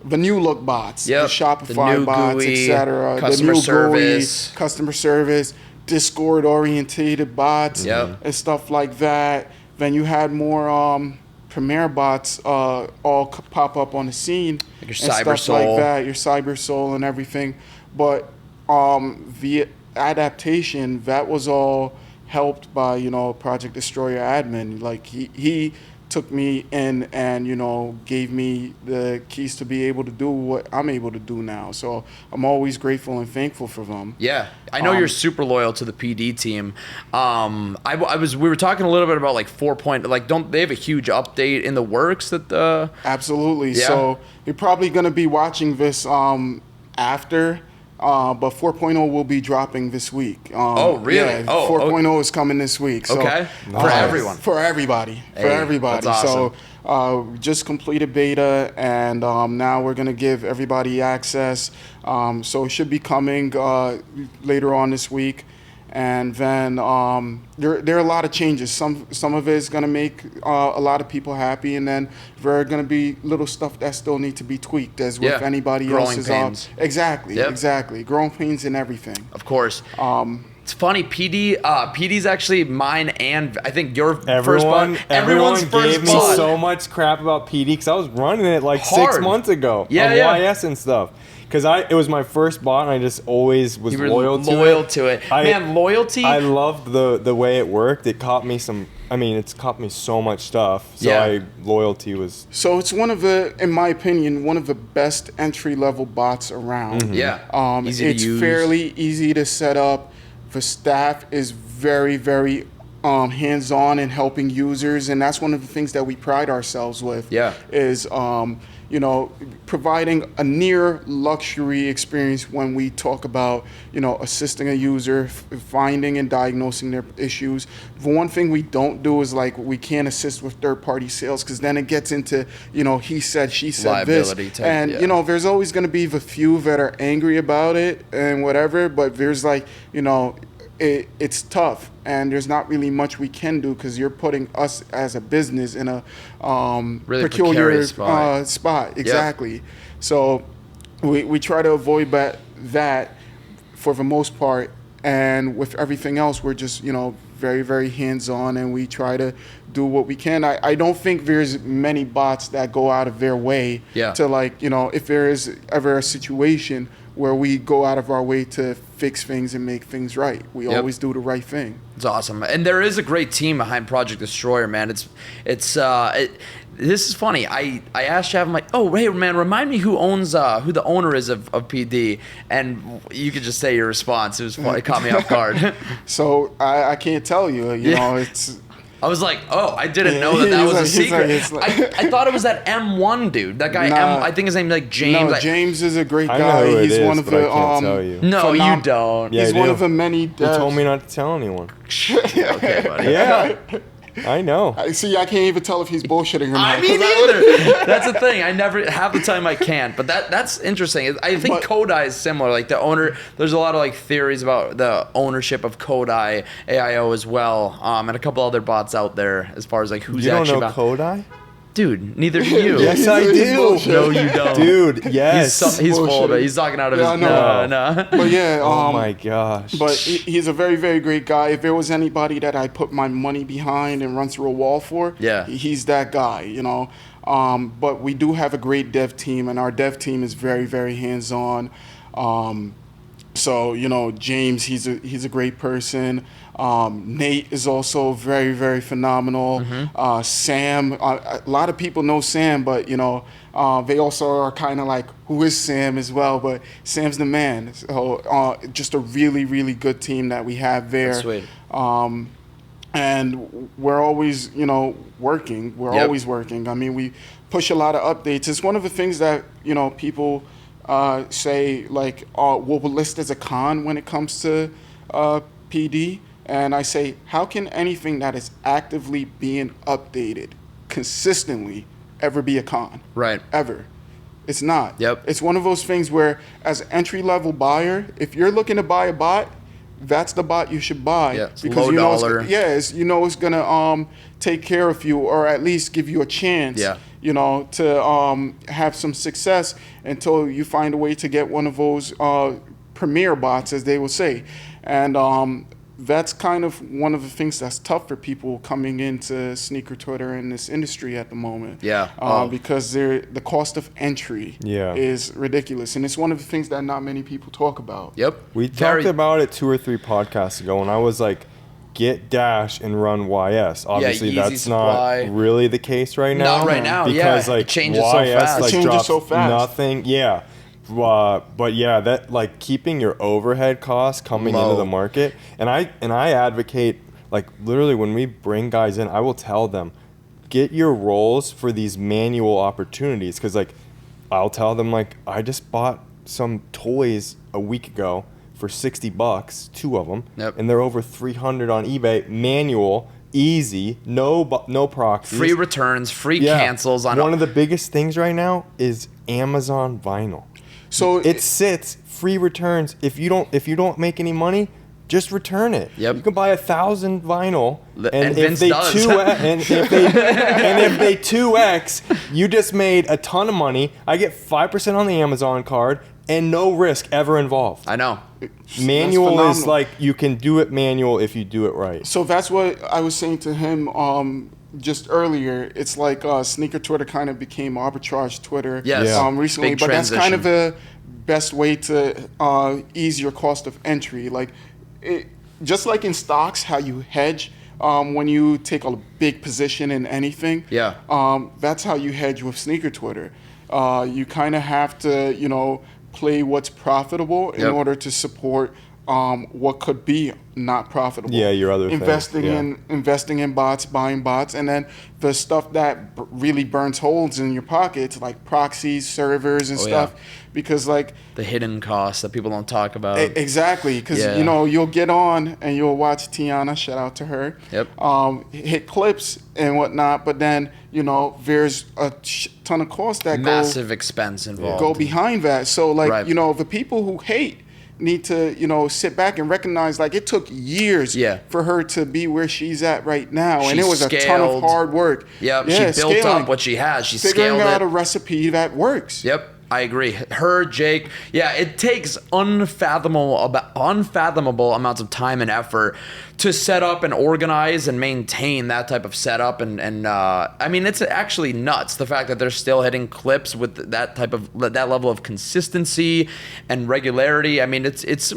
[SPEAKER 3] the new look bots, the Shopify bots, etc. The new GUI, customer service, Discord orientated bots and stuff like that. Then you had more Premier bots all pop up on the scene,
[SPEAKER 2] like your
[SPEAKER 3] and
[SPEAKER 2] Cyber
[SPEAKER 3] stuff
[SPEAKER 2] Soul.
[SPEAKER 3] like that, your Cyber Soul and everything. But the adaptation, that was all helped by Project Destroyer admin. Like he took me in and gave me the keys to be able to do what I'm able to do now. So I'm always grateful and thankful for them.
[SPEAKER 2] I know you're super loyal to the PD team. We were talking a little bit about like 4 point, like don't they have a huge update in the works that
[SPEAKER 3] Absolutely. So you're probably going to be watching this after. But 4.0 will be dropping this week.
[SPEAKER 2] Oh, really?
[SPEAKER 3] 4.0 is coming this week. So,
[SPEAKER 2] Nice. For everyone.
[SPEAKER 3] For everybody.
[SPEAKER 2] That's awesome.
[SPEAKER 3] So we just completed beta, and now we're going to give everybody access. So it should be coming later on this week. And then there are a lot of changes. Some of it is going to make a lot of people happy, and then there are going to be little stuff that still need to be tweaked, as with anybody else's.
[SPEAKER 2] Growing pains.
[SPEAKER 3] Exactly. Growing pains and everything.
[SPEAKER 2] Of course. It's funny, PD's actually mine, and I think your first
[SPEAKER 1] Everyone
[SPEAKER 2] spot. Everyone's
[SPEAKER 1] gave
[SPEAKER 2] first
[SPEAKER 1] me
[SPEAKER 2] spot.
[SPEAKER 1] so much crap about PD because I was running it like
[SPEAKER 2] Hard.
[SPEAKER 1] 6 months ago on YS and stuff. Because it was my first bot, and I just always was loyal to it.
[SPEAKER 2] Man, loyalty.
[SPEAKER 1] I loved the way it worked. It caught me it's caught me so much stuff. So loyalty was.
[SPEAKER 3] So it's one of the, in my opinion, one of the best entry level bots around.
[SPEAKER 2] Mm-hmm. Yeah. Easy to use.
[SPEAKER 3] It's fairly easy to set up. The staff is very, very hands-on in helping users, and that's one of the things that we pride ourselves with.
[SPEAKER 2] Yeah.
[SPEAKER 3] Is providing a near luxury experience when we talk about, assisting a user, finding and diagnosing their issues. The one thing we don't do is we can't assist with third-party sales, because then it gets into, he said, she said
[SPEAKER 2] liability
[SPEAKER 3] this.
[SPEAKER 2] Type,
[SPEAKER 3] and, there's always going to be the few that are angry about it and whatever, but there's it's tough, and there's not really much we can do, because you're putting us as a business in a
[SPEAKER 2] really
[SPEAKER 3] peculiar
[SPEAKER 2] spot.
[SPEAKER 3] Exactly.
[SPEAKER 2] Yep.
[SPEAKER 3] So we try to avoid that for the most part, and with everything else, we're just very, very hands-on, and we try to do what we can. I don't think there's many bots that go out of their way to if there is ever a situation where we go out of our way to fix things and make things right. We always do the right thing.
[SPEAKER 2] It's awesome. And there is a great team behind Project Destroyer, man. This is funny. I asked Shav, I'm like, oh, hey, man, remind me who the owner is of PD. And you could just say your response. It was funny. It caught me off guard.
[SPEAKER 3] So I can't tell you, it's...
[SPEAKER 2] I was like, oh, I didn't know that was a secret. I thought it was that M1 dude. That guy, I think his name is James.
[SPEAKER 3] No, James is a great guy.
[SPEAKER 1] I know who
[SPEAKER 3] He's
[SPEAKER 1] it is,
[SPEAKER 3] one of
[SPEAKER 1] but
[SPEAKER 3] the.
[SPEAKER 1] I can't tell you.
[SPEAKER 2] No, you don't.
[SPEAKER 1] Yeah,
[SPEAKER 3] he's one of the many devs.
[SPEAKER 1] You told me not to tell anyone.
[SPEAKER 2] Okay, buddy.
[SPEAKER 1] Yeah. I know.
[SPEAKER 3] See, I can't even tell if he's bullshitting or not.
[SPEAKER 2] I mean, neither. That's the thing. I never, half the time I can't. But that's interesting. I think Kodai is similar. Like the owner, there's a lot of theories about the ownership of Kodai, AIO as well, and a couple other bots out there as far as who's
[SPEAKER 1] you
[SPEAKER 2] actually
[SPEAKER 1] don't know Kodai?
[SPEAKER 2] Dude, neither do you.
[SPEAKER 1] Yes, I do.
[SPEAKER 2] No, you don't.
[SPEAKER 1] Dude, yes.
[SPEAKER 2] He's full of it. He's talking out of his... No.
[SPEAKER 3] But yeah.
[SPEAKER 1] Oh my gosh.
[SPEAKER 3] But he's a very, very great guy. If there was anybody that I put my money behind and run through a wall for, he's that guy, But we do have a great dev team, and our dev team is very, very hands-on. So, James, he's a great person. Nate is also very, very phenomenal. Mm-hmm. Sam, a lot of people know Sam, but they also are kind of who is Sam as well? But Sam's the man. So just a really, really good team that we have there.
[SPEAKER 2] That's sweet.
[SPEAKER 3] And we're always, working. We're always working. I mean, we push a lot of updates. It's one of the things that people say we'll list as a con when it comes to PD. And I say, how can anything that is actively being updated consistently ever be a con?
[SPEAKER 2] Right.
[SPEAKER 3] Ever. It's not.
[SPEAKER 2] Yep.
[SPEAKER 3] It's one of those things where, as an entry-level buyer, if you're looking to buy a bot, that's the bot you should buy.
[SPEAKER 2] Yeah, it's
[SPEAKER 3] because
[SPEAKER 2] low dollar.
[SPEAKER 3] it's gonna take care of you, or at least give you a chance.
[SPEAKER 2] Yeah.
[SPEAKER 3] To have some success until you find a way to get one of those premier bots, as they will say, and that's kind of one of the things that's tough for people coming into sneaker Twitter in this industry at the moment.
[SPEAKER 2] Yeah.
[SPEAKER 3] Because the cost of entry is ridiculous. And it's one of the things that not many people talk about.
[SPEAKER 2] Yep.
[SPEAKER 1] We talked about it 2 or 3 podcasts ago, and I was like, get Dash and run YS. Obviously, that's
[SPEAKER 2] supply.
[SPEAKER 1] Not really the case right now.
[SPEAKER 2] Not right now,
[SPEAKER 1] because,
[SPEAKER 2] it changes
[SPEAKER 1] YS,
[SPEAKER 2] so fast.
[SPEAKER 3] It changes so fast.
[SPEAKER 1] Nothing, but that keeping your overhead costs coming into the market, and I advocate literally when we bring guys in, I will tell them, get your roles for these manual opportunities, because I'll tell them I just bought some toys a week ago for $60, 2 of them, and they're over 300 on eBay, manual. Easy, no proxies,
[SPEAKER 2] free returns, free cancels.
[SPEAKER 1] One of the biggest things right now is Amazon vinyl.
[SPEAKER 3] So
[SPEAKER 1] it sits, free returns. If you don't make any money, just return it.
[SPEAKER 2] Yep.
[SPEAKER 1] You can buy 1,000 vinyl,
[SPEAKER 2] and Vince does.
[SPEAKER 1] and if they 2x, you just made a ton of money. I get 5% on the Amazon card and no risk ever involved.
[SPEAKER 2] I know.
[SPEAKER 1] Manual is like, you can do it manual if you do it right.
[SPEAKER 3] So that's what I was saying to him just earlier. It's like sneaker Twitter kind of became arbitrage Twitter recently.
[SPEAKER 2] Big
[SPEAKER 3] but
[SPEAKER 2] transition.
[SPEAKER 3] That's kind of the best way to ease your cost of entry. Like, just like in stocks, how you hedge when you take a big position in anything. That's how you hedge with sneaker Twitter. You kind of have to, play what's profitable in order to support what could be not profitable.
[SPEAKER 1] Yeah, your other
[SPEAKER 3] investing in bots, buying bots, and then the stuff that really burns holes in your pockets, like proxies, servers, and stuff. Because like
[SPEAKER 2] the hidden costs that people don't talk about.
[SPEAKER 3] Exactly, because you'll get on and you'll watch Tiana, shout out to her. Hit clips and whatnot, but then there's a ton of costs that
[SPEAKER 2] massive expense involved.
[SPEAKER 3] Go behind that. So like the people who hate need to sit back and recognize, like, it took years for her to be where she's at right now, and it was a ton of hard work.
[SPEAKER 2] She built up what she has. She
[SPEAKER 3] figuring
[SPEAKER 2] scaled
[SPEAKER 3] out a recipe that works.
[SPEAKER 2] I agree. Her, Jake, it takes unfathomable amounts of time and effort to set up and organize and maintain that type of setup. And I mean, it's actually nuts, the fact that they're still hitting clips with that level of consistency and regularity. I mean, it's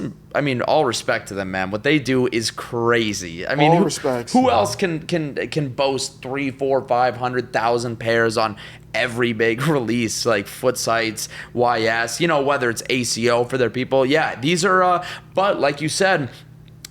[SPEAKER 2] all respect to them, man. What they do is crazy. I mean, who else can boast 300,000, 400,000, 500,000 pairs on every big release, like Foot Sites, YS, whether it's ACO for their people. These are, but like you said,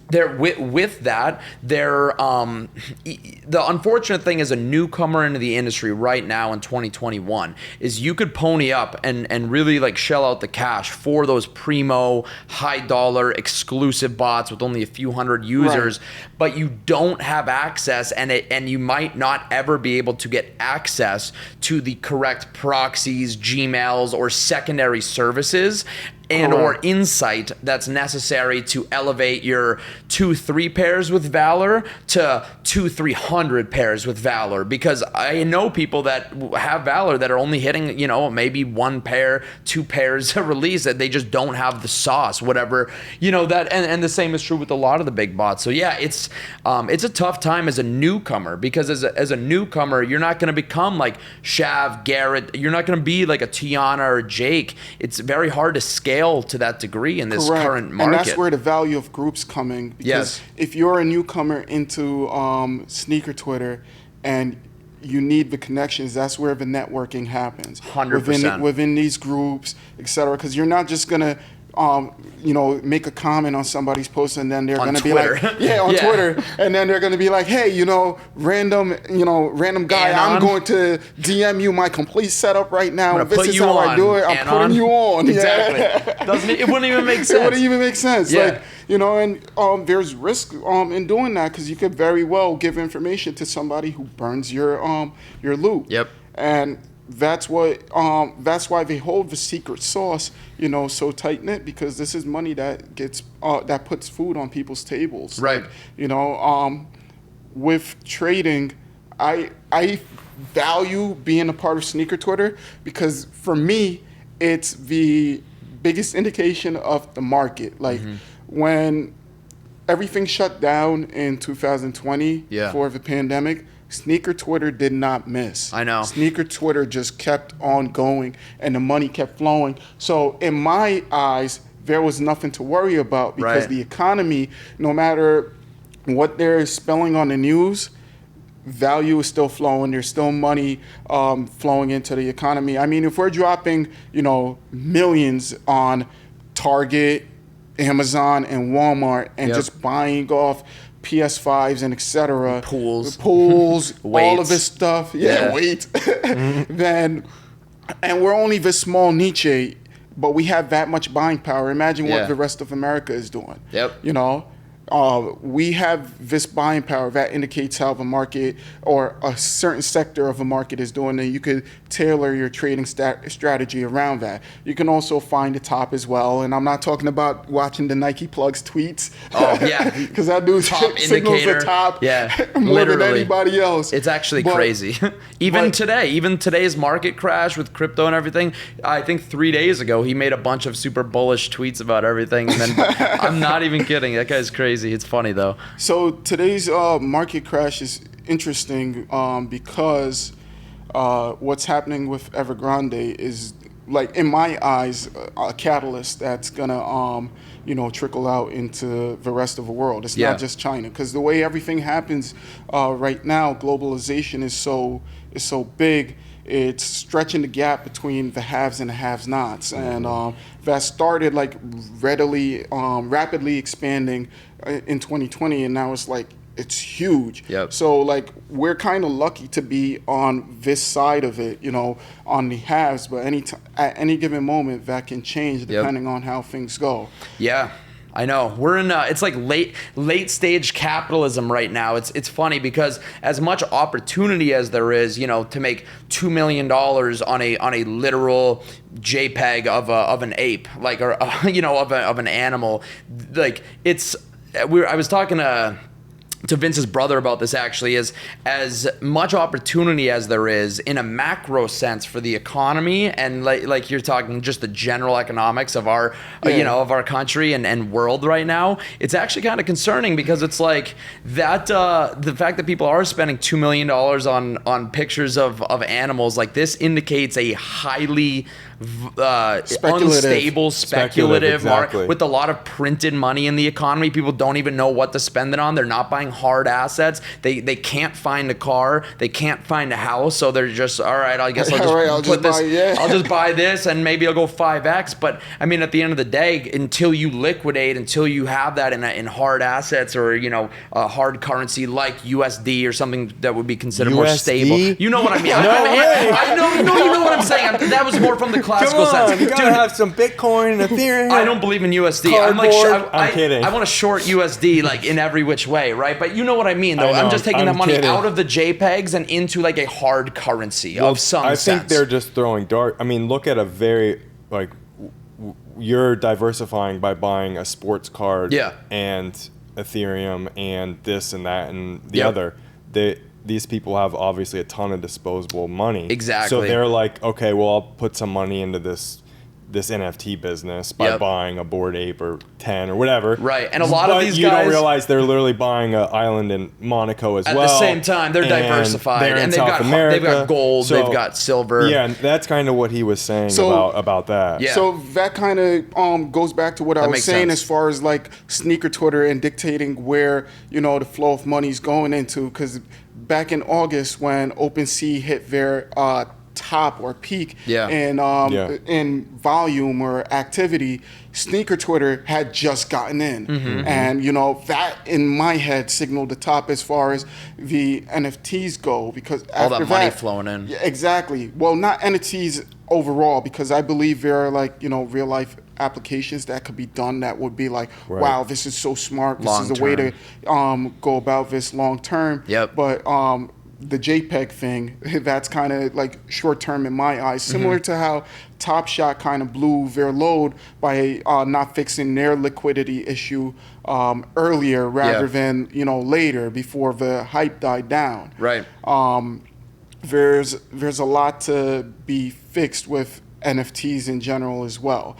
[SPEAKER 2] they're with that. They're the unfortunate thing as a newcomer into the industry right now in 2021 is you could pony up and really like shell out the cash for those primo high dollar exclusive bots with only a few hundred users, but you don't have access and you might not ever be able to get access to the correct proxies, Gmails, or secondary services and or insight that's necessary to elevate your 2-3 pairs with Valor to 200-300 pairs with Valor. Because I know people that have Valor that are only hitting, maybe 1 pair, 2 pairs a release, that they just don't have the sauce, whatever, that, and the same is true with a lot of the big bots. So it's a tough time as a newcomer, because as a newcomer, you're not going to become like Shav, Garrett, you're not going to be like a Tiana or Jake. It's very hard to scale to that degree in this current market.
[SPEAKER 3] And that's where the value of groups coming. Because if you're a newcomer into sneaker Twitter and you need the connections, that's where the networking happens.
[SPEAKER 2] 100%.
[SPEAKER 3] Within these groups, etc. Because you're not just going to make a comment on somebody's post and then they're going to be like, Twitter, and then they're going to be like, hey, random guy, I'm going to DM you my complete setup right now. This is how I do it. I'm putting you on.
[SPEAKER 2] Exactly. It wouldn't even make sense.
[SPEAKER 3] It wouldn't even make sense. Like, and there's risk in doing that, because you could very well give information to somebody who burns your loot. And that's why they hold the secret sauce, so tight knit, because this is money that gets that puts food on people's tables.
[SPEAKER 2] Right.
[SPEAKER 3] With trading, I value being a part of sneaker Twitter, because for me, it's the biggest indication of the market. Like when everything shut down in 2020 for the pandemic, sneaker Twitter did not miss.
[SPEAKER 2] I know.
[SPEAKER 3] Sneaker Twitter just kept on going and the money kept flowing. So in my eyes, there was nothing to worry about, because the economy, no matter what they're spelling on the news, value is still flowing. There's still money flowing into the economy. I mean, if we're dropping, millions on Target, Amazon, and Walmart and just buying off PS5s and etc.
[SPEAKER 2] Pools,
[SPEAKER 3] all of this stuff. Weight. Then, and we're only this small niche, but we have that much buying power. Imagine what the rest of America is doing. we have this buying power that indicates how the market or a certain sector of a market is doing, and you could tailor your trading strategy around that. You can also find the top as well, and I'm not talking about watching the Nike Plugs tweets.
[SPEAKER 2] Oh yeah,
[SPEAKER 3] because that dude signals the top more
[SPEAKER 2] literally
[SPEAKER 3] than anybody else.
[SPEAKER 2] It's actually crazy. Even today's market crash with crypto and everything, I think 3 days ago he made a bunch of super bullish tweets about everything, and then I'm not even kidding. That guy's crazy. It's funny though.
[SPEAKER 3] So today's market crash is interesting because what's happening with Evergrande is, like, in my eyes, a catalyst that's gonna trickle out into the rest of the world. It's not just China, because the way everything happens right now, globalization is so big. It's stretching the gap between the haves and the have-nots, and that started like rapidly expanding in 2020, and now it's huge. So like we're kind of lucky to be on this side of it, on the haves, but at any given moment that can change depending on how things go.
[SPEAKER 2] Yeah. I know we're in. It's like late stage capitalism right now. It's funny because as much opportunity as there is, to make $2 million on a literal JPEG of an ape, like, or of an animal, like I was talking to Vince's brother about this, actually, is as much opportunity as there is in a macro sense for the economy, and like you're talking just the general economics of our of our country and world right now, it's actually kind of concerning, because it's like that the fact that people are spending $2 million on pictures of animals, like, this indicates a highly unstable, speculative market with a lot of printed money in the economy. People don't even know what to spend it on. They're not buying hard assets. They can't find a car. They can't find a house. So they're just, all right, I guess I'll just buy this and maybe I'll go 5X. But I mean, at the end of the day, until you liquidate, until you have that in hard assets or, a hard currency like USD or something that would be considered more stable. You know what I mean? I know, you know what I'm saying. That was more from the classical sense.
[SPEAKER 1] You gotta have some Bitcoin and Ethereum.
[SPEAKER 2] I don't believe in USD. I'm kidding. I want to short USD like in every which way, right? But you know what I mean, though. I'm just taking that money out of the JPEGs and into like a hard currency of some sense.
[SPEAKER 1] I think they're just throwing dart. I mean, look at a very you're diversifying by buying a sports card and Ethereum and this and that and the other. These people have obviously a ton of disposable money.
[SPEAKER 2] Exactly.
[SPEAKER 1] So they're like, okay, well, I'll put some money into this NFT business by buying a Bored Ape or 10 or whatever.
[SPEAKER 2] Right. And a lot of these guys,
[SPEAKER 1] you don't realize they're literally buying an island in Monaco as well.
[SPEAKER 2] At the same time, they're diversified. And they've got gold, they've got silver.
[SPEAKER 1] Yeah, and that's kind of what he was saying about that.
[SPEAKER 3] Yeah. So that kind of goes back to what I was saying as far as like sneaker Twitter and dictating where, the flow of money is going into. Because back in August when OpenSea hit their top or peak in volume or activity, sneaker Twitter had just gotten in. And that in my head signaled the top as far as the NFTs go, because
[SPEAKER 2] all that money flowing in.
[SPEAKER 3] Yeah, exactly. Well, not NFTs overall, because I believe there are real life applications that could be done that would be like, wow, this is so smart. This is the way to go about this long term. But the JPEG thing, that's kind of like short term in my eyes, similar to how Top Shot kind of blew their load by not fixing their liquidity issue earlier rather than later, before the hype died down.
[SPEAKER 2] Right.
[SPEAKER 3] There's a lot to be fixed with NFTs in general as well.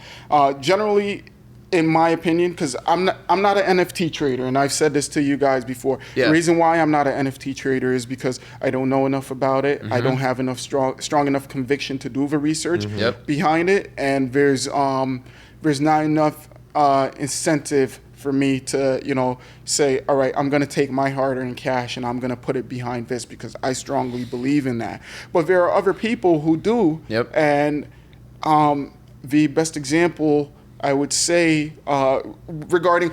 [SPEAKER 3] Generally, in my opinion, because I'm not an NFT trader, and I've said this to you guys before. The reason why I'm not an NFT trader is because I don't know enough about it. I don't have enough strong enough conviction to do the research behind it, and there's not enough incentive for me to say, all right, I'm going to take my hard-earned cash and I'm going to put it behind this because I strongly believe in that. But there are other people who do, and the best example I would say regarding,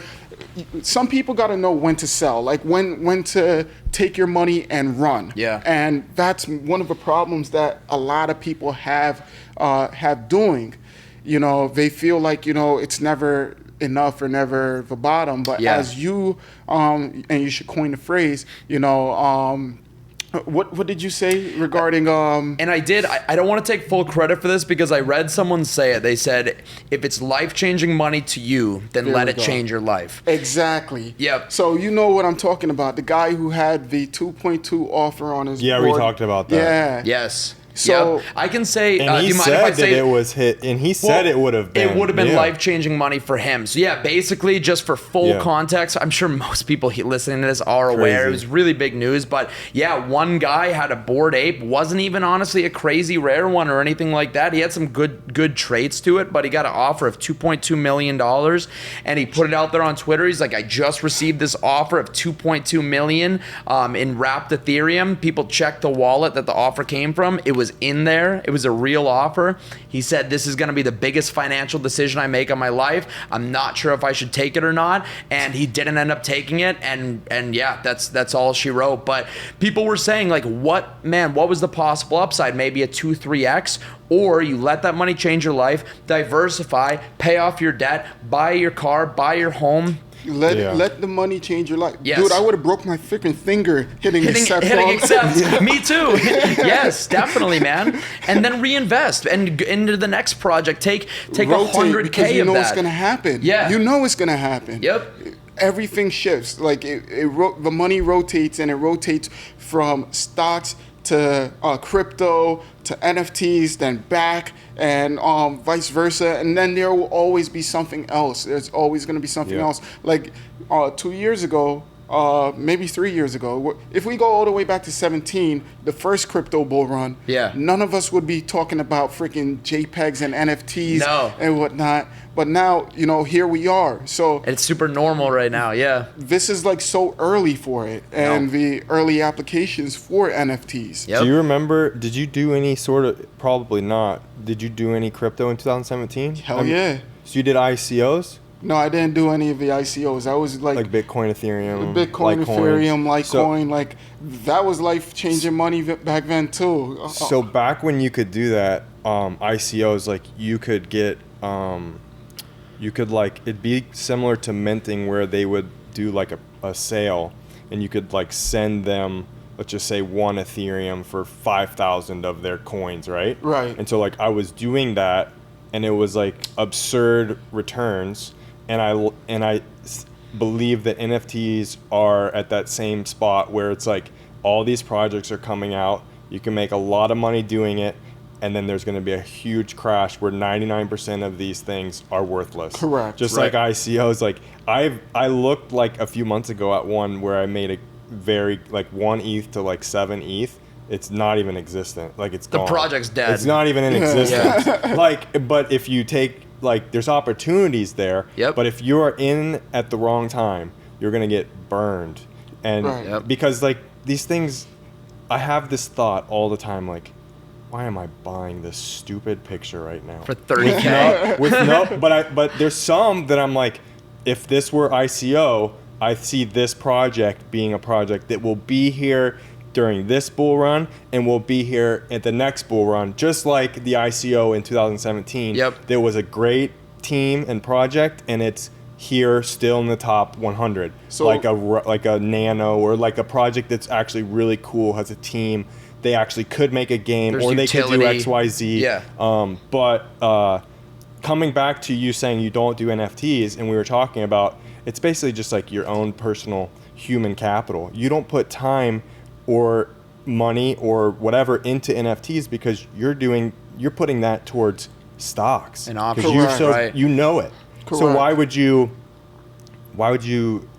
[SPEAKER 3] some people got to know when to sell, like when to take your money and run. And that's one of the problems that a lot of people have doing. They feel like it's never enough or never the bottom. But as you, and you should coin the phrase, what did you say regarding
[SPEAKER 2] And I did. I don't want to take full credit for this because I read someone say it. They said, if it's life-changing money to you, then let it change your life.
[SPEAKER 3] Exactly.
[SPEAKER 2] Yep.
[SPEAKER 3] So you know what I'm talking about. The guy who had the 2.2 offer on his board.
[SPEAKER 1] We talked about that.
[SPEAKER 3] Yeah.
[SPEAKER 2] Yes.
[SPEAKER 3] So
[SPEAKER 2] I can say,
[SPEAKER 1] and he said that it was hit, and he said it would have been.
[SPEAKER 2] It would have been life-changing money for him. So yeah, basically, just for full context, I'm sure most people listening to this are aware. It was really big news, but yeah, one guy had a Bored Ape. Wasn't even honestly a crazy rare one or anything like that. He had some good traits to it, but he got an offer of $2.2 million, and he put it out there on Twitter. He's like, I just received this offer of $2.2 million in wrapped Ethereum. People checked the wallet that the offer came from. It was in there. It was a real offer. He said, this is going to be the biggest financial decision I make of my life. I'm not sure if I should take it or not. And he didn't end up taking it. And yeah, that's all she wrote. But people were saying, like, what was the possible upside? Maybe a 2-3x, or you let that money change your life, diversify, pay off your debt, buy your car, buy your home.
[SPEAKER 3] Let the money change your life.
[SPEAKER 2] Yes.
[SPEAKER 3] Dude, I would have broke my freaking finger hitting accept.
[SPEAKER 2] Me too. Yes, definitely, man. And then reinvest and into the next project. Take $100K
[SPEAKER 3] because you know
[SPEAKER 2] of that.
[SPEAKER 3] it's going to happen.
[SPEAKER 2] Yeah.
[SPEAKER 3] You know it's going to happen.
[SPEAKER 2] Yep.
[SPEAKER 3] Everything shifts. Like the money rotates, and it rotates from stocks to crypto to NFTs, then back, and vice versa. And then there will always be something else. There's always going to be something else. Like 2 years ago, maybe 3 years ago, if we go all the way back to 17, the first crypto bull run, none of us would be talking about freaking JPEGs and NFTs and whatnot. But now, here we are. So
[SPEAKER 2] it's super normal right now,
[SPEAKER 3] This is like so early for it, and the early applications for NFTs.
[SPEAKER 1] Do you remember, did you do any sort of, probably not, did you do any crypto in 2017?
[SPEAKER 3] Hell yeah.
[SPEAKER 1] So you did ICOs?
[SPEAKER 3] No, I didn't do any of the ICOs. I was like
[SPEAKER 1] Bitcoin, Ethereum,
[SPEAKER 3] Ethereum, Litecoin. That was life-changing money back then too.
[SPEAKER 1] So back when you could do that, ICOs, you could get, it'd be similar to minting, where they would do a sale, and you could send them, let's just say, 1 Ethereum for 5,000 of their coins, right?
[SPEAKER 3] Right.
[SPEAKER 1] And so I was doing that, and it was absurd returns. And I believe that NFTs are at that same spot where it's all these projects are coming out. You can make a lot of money doing it, and then there's going to be a huge crash where 99% of these things are worthless.
[SPEAKER 3] Correct.
[SPEAKER 1] Just like ICOs. I looked a few months ago at one where I made a very 1 ETH to 7 ETH. It's not even existent. It's gone.
[SPEAKER 2] The project's dead.
[SPEAKER 1] It's not even in existence. But if you take there's opportunities there.
[SPEAKER 2] Yep.
[SPEAKER 1] But if you're in at the wrong time, you're gonna get burned. And because these things, I have this thought all the time, why am I buying this stupid picture right now
[SPEAKER 2] for $30K?
[SPEAKER 1] But there's some that I'm if this were ICO, I see this project being a project that will be here during this bull run and will be here at the next bull run, just like the ICO in 2017. There was a great team and project, and it's here still in the top 100. So like a nano, or a project that's actually really cool, has a team. They actually could make a game, or they could do XYZ. But coming back to you saying you don't do NFTs, and we were talking about, it's basically just your own personal human capital. You don't put time or money or whatever into NFTs because you're putting that towards stocks
[SPEAKER 2] and options.
[SPEAKER 1] You know it.
[SPEAKER 3] Correct.
[SPEAKER 1] So why would you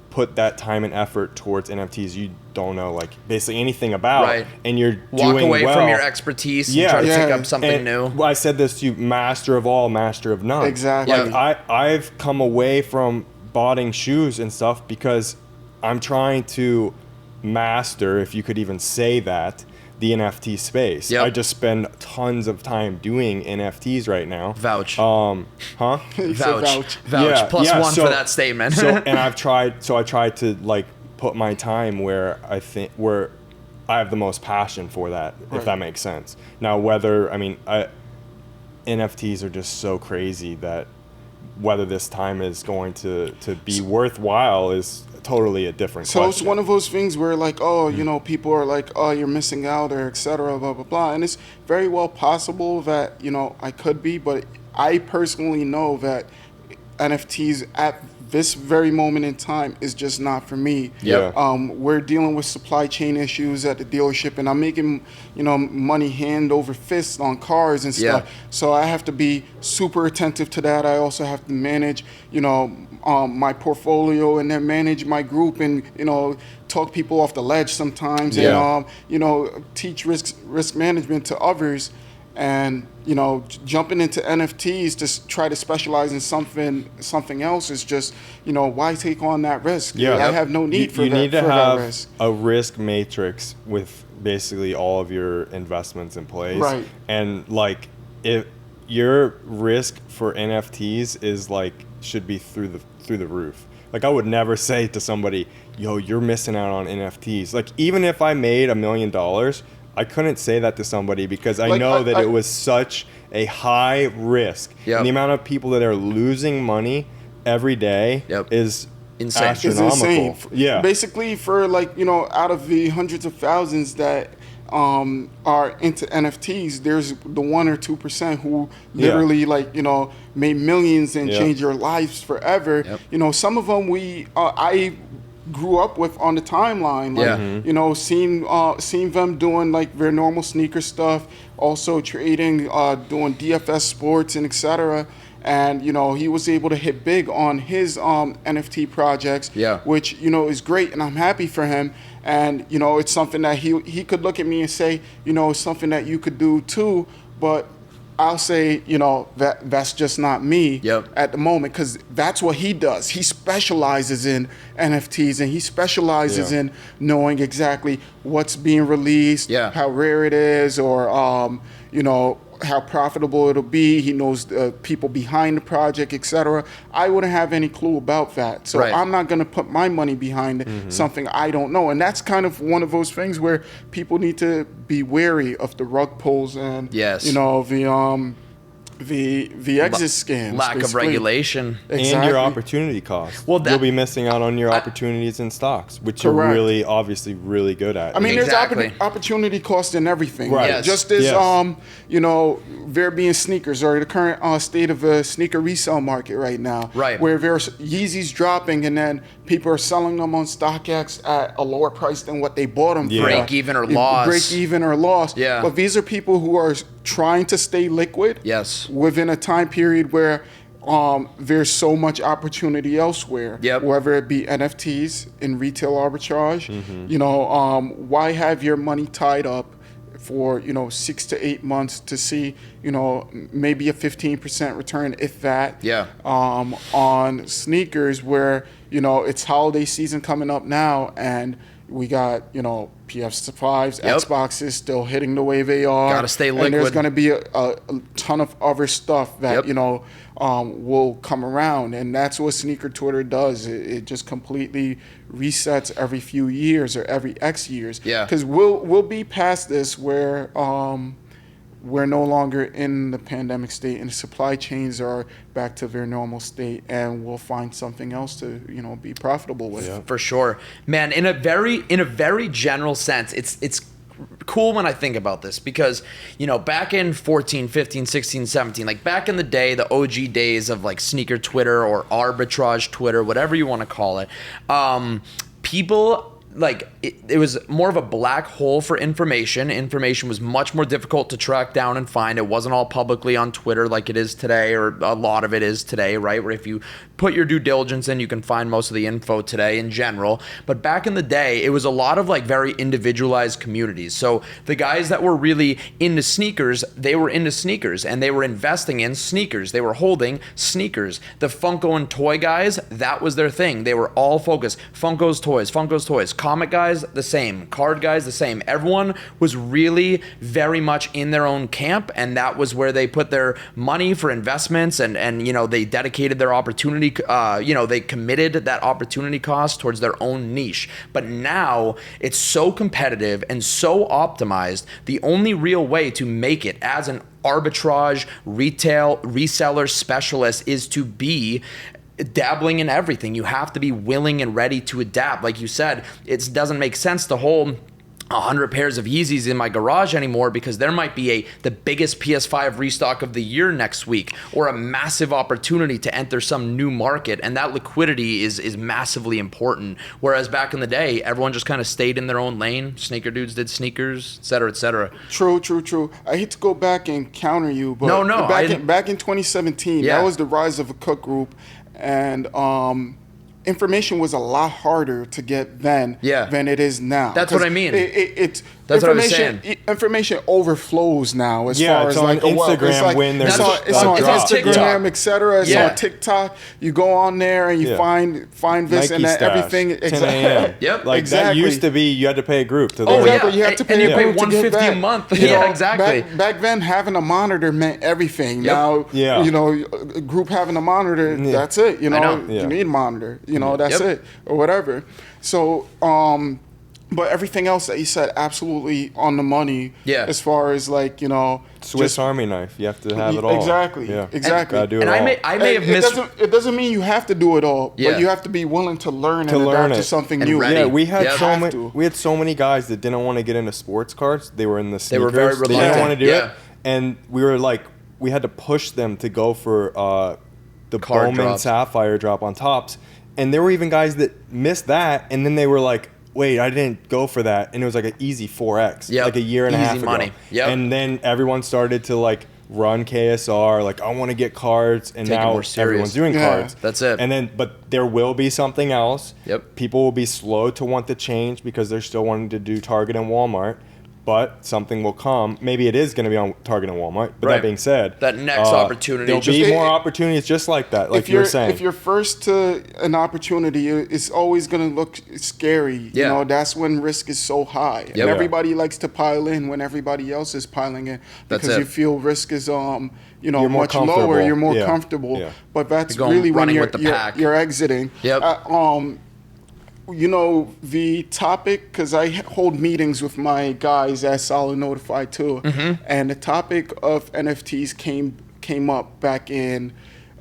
[SPEAKER 1] put that time and effort towards NFTs you don't know basically anything about, and you're
[SPEAKER 2] walk
[SPEAKER 1] doing
[SPEAKER 2] away
[SPEAKER 1] well
[SPEAKER 2] from your expertise and try to pick up something new.
[SPEAKER 1] I said this to you, master of all, master of none.
[SPEAKER 3] Exactly.
[SPEAKER 1] I've come away from buying shoes and stuff because I'm trying to master, if you could even say that, the NFT space. I just spend tons of time doing NFTs right now.
[SPEAKER 2] Vouch.
[SPEAKER 3] Vouch.
[SPEAKER 2] Yeah, plus one for that statement.
[SPEAKER 1] I tried to put my time where I have the most passion for that, if that makes sense. Now, NFTs are just so crazy that whether this time is going to be worthwhile is totally a different question.
[SPEAKER 3] It's one of those things where like, oh, you know, people are like, oh, you're missing out or et cetera, blah, blah, blah. And it's very well possible that, you know, I could be, but I personally know that NFTs at this very moment in time is just not for me.
[SPEAKER 1] Yeah.
[SPEAKER 3] We're dealing with supply chain issues at the dealership, and I'm making, you know, money hand over fist on cars and stuff. So I have to be super attentive to that. I also have to manage, you know, my portfolio, and then manage my group, and, you know, talk people off the ledge sometimes, and you know, teach risk management to others. And, you know, jumping into NFTs to try to specialize in something else is just, you know, why take on that risk?
[SPEAKER 1] Yeah,
[SPEAKER 3] I have no need for
[SPEAKER 1] you
[SPEAKER 3] that.
[SPEAKER 1] You need to
[SPEAKER 3] have
[SPEAKER 1] have a risk matrix with basically all of your investments in place.
[SPEAKER 3] Right.
[SPEAKER 1] And like, if your risk for NFTs is like, should be through the roof. Like, I would never say to somebody, yo, you're missing out on NFTs. Like, even if I made $1 million, I couldn't say that to somebody because I know that it was such a high risk. And the amount of people that are losing money every day is insane. Astronomical.
[SPEAKER 3] It's insane.
[SPEAKER 1] Yeah.
[SPEAKER 3] Basically, for like, you know, out of the hundreds of thousands that are into NFTs, there's the 1 or 2% who literally like, you know, made millions and changed their lives forever. You know, some of them I grew up with on the timeline, like, you know, seeing them doing like their normal sneaker stuff, also trading, doing DFS sports and etc. And, you know, he was able to hit big on his NFT projects, which, you know, is great, and I'm happy for him. And, you know, it's something that he could look at me and say, you know, it's something that you could do too, but I'll say, you know, that's just not me at the moment, because that's what he does. He specializes in NFTs, and he specializes in knowing exactly what's being released, how rare it is, or, you know, how profitable it'll be. He knows people behind the project, etc. I wouldn't have any clue about that. So I'm not going to put my money behind something I don't know. And that's kind of one of those things where people need to be wary of the rug pulls and, you know, the exit scams.
[SPEAKER 2] Lack of regulation.
[SPEAKER 3] Exactly.
[SPEAKER 1] And your opportunity cost. Well, you'll be missing out on your opportunities in stocks, which you're really, obviously, really good at.
[SPEAKER 3] I mean, there's opportunity cost in everything.
[SPEAKER 1] Right. Yes.
[SPEAKER 3] Just as, you know, there being sneakers, or the current state of the sneaker resale market right now. Right. Where there's Yeezys dropping, and then people are selling them on StockX at a lower price than what they bought them for.
[SPEAKER 2] Break even or loss.
[SPEAKER 3] Break even or loss.
[SPEAKER 2] Yeah.
[SPEAKER 3] But these are people who are trying to stay liquid. Within a time period where there's so much opportunity elsewhere, whether it be NFTs in retail arbitrage. You know, why have your money tied up for, you know, 6 to 8 months to see, you know, maybe a 15% return, if that, on sneakers where, you know, it's holiday season coming up now, and we got, you know, PS5s, Xboxes still hitting the way they are.
[SPEAKER 2] Gotta stay liquid.
[SPEAKER 3] And there's going to be a ton of other stuff that, you know, will come around. And that's what sneaker Twitter does. It just completely resets every few years or every X years. Because we'll be past this where we're no longer in the pandemic state, and the supply chains are back to their normal state, and we'll find something else to, you know, be profitable with.
[SPEAKER 2] For sure, man. In a very general sense, it's cool when I think about this, because, you know, back in 14, 15, 16, 17, like back in the day, the OG days of like sneaker Twitter or arbitrage Twitter, whatever you want to call it, people, like, it was more of a black hole for information. Information was much more difficult to track down and find. It wasn't all publicly on Twitter like it is today, or a lot of it is today, right? Where if you put your due diligence in, you can find most of the info today in general. But back in the day, it was a lot of like very individualized communities. So the guys that were really into sneakers, they were into sneakers, and they were investing in sneakers. They were holding sneakers. The Funko and toy guys, that was their thing. They were all focused. Funko's toys, comic guys, the same. Card guys, the same. Everyone was really very much in their own camp, and that was where they put their money for investments, and you know, they dedicated their opportunity, you know, they committed that opportunity cost towards their own niche. But now it's so competitive and so optimized. The only real way to make it as an arbitrage retail reseller specialist is to be dabbling in everything. You have to be willing and ready to adapt. Like you said, it doesn't make sense to hold 100 pairs of Yeezys in my garage anymore, because there might be the biggest PS5 restock of the year next week, or a massive opportunity to enter some new market, and that liquidity is massively important. Whereas back in the day, everyone just kind of stayed in their own lane. Sneaker dudes did sneakers, et cetera, et cetera.
[SPEAKER 3] True. I hate to go back and counter you, but
[SPEAKER 2] no,
[SPEAKER 3] back in 2017, that was the rise of a Cook Group, and information was a lot harder to get then than it is now.
[SPEAKER 2] That's what I mean.
[SPEAKER 3] That's what I was saying. Information overflows now as far as
[SPEAKER 1] like Instagram when there's
[SPEAKER 3] it's on Instagram, etc. It's on TikTok. You go on there and you find this
[SPEAKER 1] Nike
[SPEAKER 3] and that, everything.
[SPEAKER 1] 10 a.m.
[SPEAKER 2] Yep.
[SPEAKER 1] Like that used to be you had to pay a group to
[SPEAKER 3] you had to pay a group to get
[SPEAKER 2] $150 a month. Yeah, exactly.
[SPEAKER 3] Back then, having a monitor meant everything. Now, you know, a group having a monitor, that's it. You know, you need a monitor. You know, that's it, or whatever. So, but everything else that you said, absolutely on the money. Yeah. As far as like, you know,
[SPEAKER 1] Swiss Army knife, you have to have it all.
[SPEAKER 3] Exactly.
[SPEAKER 1] Yeah.
[SPEAKER 3] Exactly.
[SPEAKER 1] Gotta do it
[SPEAKER 2] all. I may have missed.
[SPEAKER 3] It doesn't mean you have to do it all, but you have to be willing to learn and adapt to something new.
[SPEAKER 2] Ready.
[SPEAKER 1] Yeah, we had so many guys that didn't want to get into sports cards. They were in the sneakers.
[SPEAKER 2] They were very reluctant.
[SPEAKER 1] They didn't want to do it, and we were like, we had to push them to go for the Bowman Sapphire drop on tops. And there were even guys that missed that, and then they were like, wait, I didn't go for that. And it was like an easy 4X, like a year and a half ago. And then everyone started to like run KSR, like, I want to get cards, and now everyone's doing cards.
[SPEAKER 2] That's it.
[SPEAKER 1] And then, but there will be something else. People will be slow to want to change because they're still wanting to do Target and Walmart. But something will come. Maybe it is going to be on Target and Walmart. But that being said,
[SPEAKER 2] that next opportunity,
[SPEAKER 1] there'll be more opportunities just like that, like you were saying.
[SPEAKER 3] If you're first to an opportunity, it's always going to look scary. You know, that's when risk is so high. And everybody likes to pile in when everybody else is piling in, because you feel risk is you know, much lower. You're more comfortable. But that's really when you're exiting. You know, the topic, because I hold meetings with my guys at Solid Notified too, and the topic of NFTs came up back in,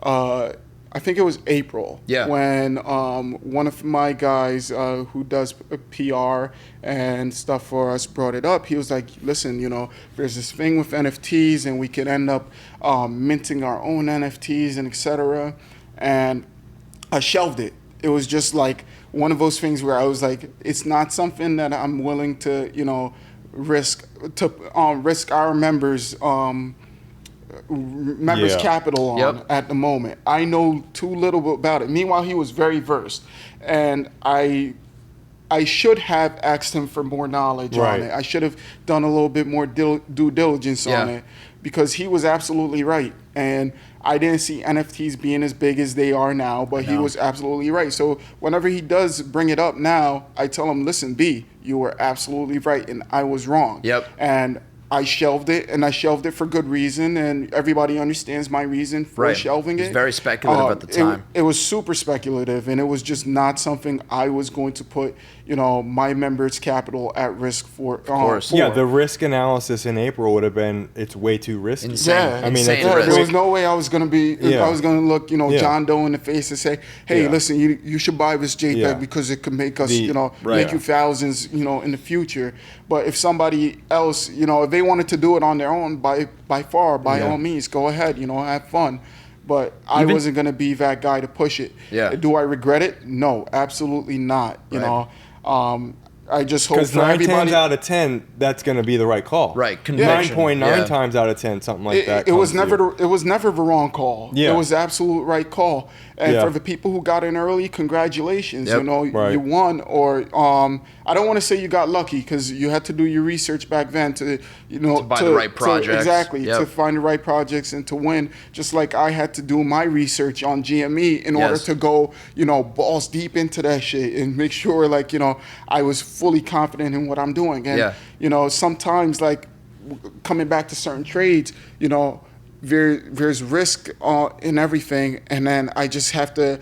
[SPEAKER 3] I think it was April, when one of my guys who does PR and stuff for us brought it up. He was like, listen, you know, there's this thing with NFTs, and we could end up minting our own NFTs and etc. And I shelved it. It was just like one of those things where I was like, it's not something that I'm willing to, you know, risk our members' capital on at the moment. I know too little about it. Meanwhile, he was very versed, and I should have asked him for more knowledge on it. I should have done a little bit more due diligence on it, because he was absolutely right. And I didn't see NFTs being as big as they are now, but he was absolutely right. So whenever he does bring it up now, I tell him, listen, B, you were absolutely right, and I was wrong. And I shelved it, and I shelved it for good reason, and everybody understands my reason for shelving it.
[SPEAKER 2] It was very speculative at the time.
[SPEAKER 3] It was super speculative, and it was just not something I was going to put, you know, my members' capital at risk for. Of
[SPEAKER 1] course. Yeah, the risk analysis in April would have been, it's way too risky.
[SPEAKER 3] Insane. I mean, there was no way I was going to be, I was going to look, you know, John Doe in the face and say, hey, listen, you should buy this JPEG because it could make us, you know, make you thousands, you know, in the future. But if somebody else, you know, if they wanted to do it on their own, by all means, go ahead, you know, have fun. But I wasn't going to be that guy to push it. Do I regret it? No, absolutely not. You know, I just hope
[SPEAKER 1] because
[SPEAKER 3] for
[SPEAKER 1] 9
[SPEAKER 3] everybody.
[SPEAKER 1] times out of 10, that's going to be the right call.
[SPEAKER 2] Right.
[SPEAKER 1] 9.9 times out of 10, something like that.
[SPEAKER 3] It was never the wrong call.
[SPEAKER 1] Yeah.
[SPEAKER 3] It was the absolute right call. And
[SPEAKER 1] Yeah.
[SPEAKER 3] for the people who got in early, congratulations.
[SPEAKER 2] Yep.
[SPEAKER 3] You know,
[SPEAKER 1] Right.
[SPEAKER 3] you won. Or I don't want to say you got lucky because you had to do your research back then to
[SPEAKER 2] buy the right projects.
[SPEAKER 3] Exactly,
[SPEAKER 2] Yep.
[SPEAKER 3] to find the right projects and to win. Just like I had to do my research on GME in order to go, balls deep into that shit and make sure I was fully confident in what I'm doing. And sometimes coming back to certain trades, there's risk in everything, and then I just have to,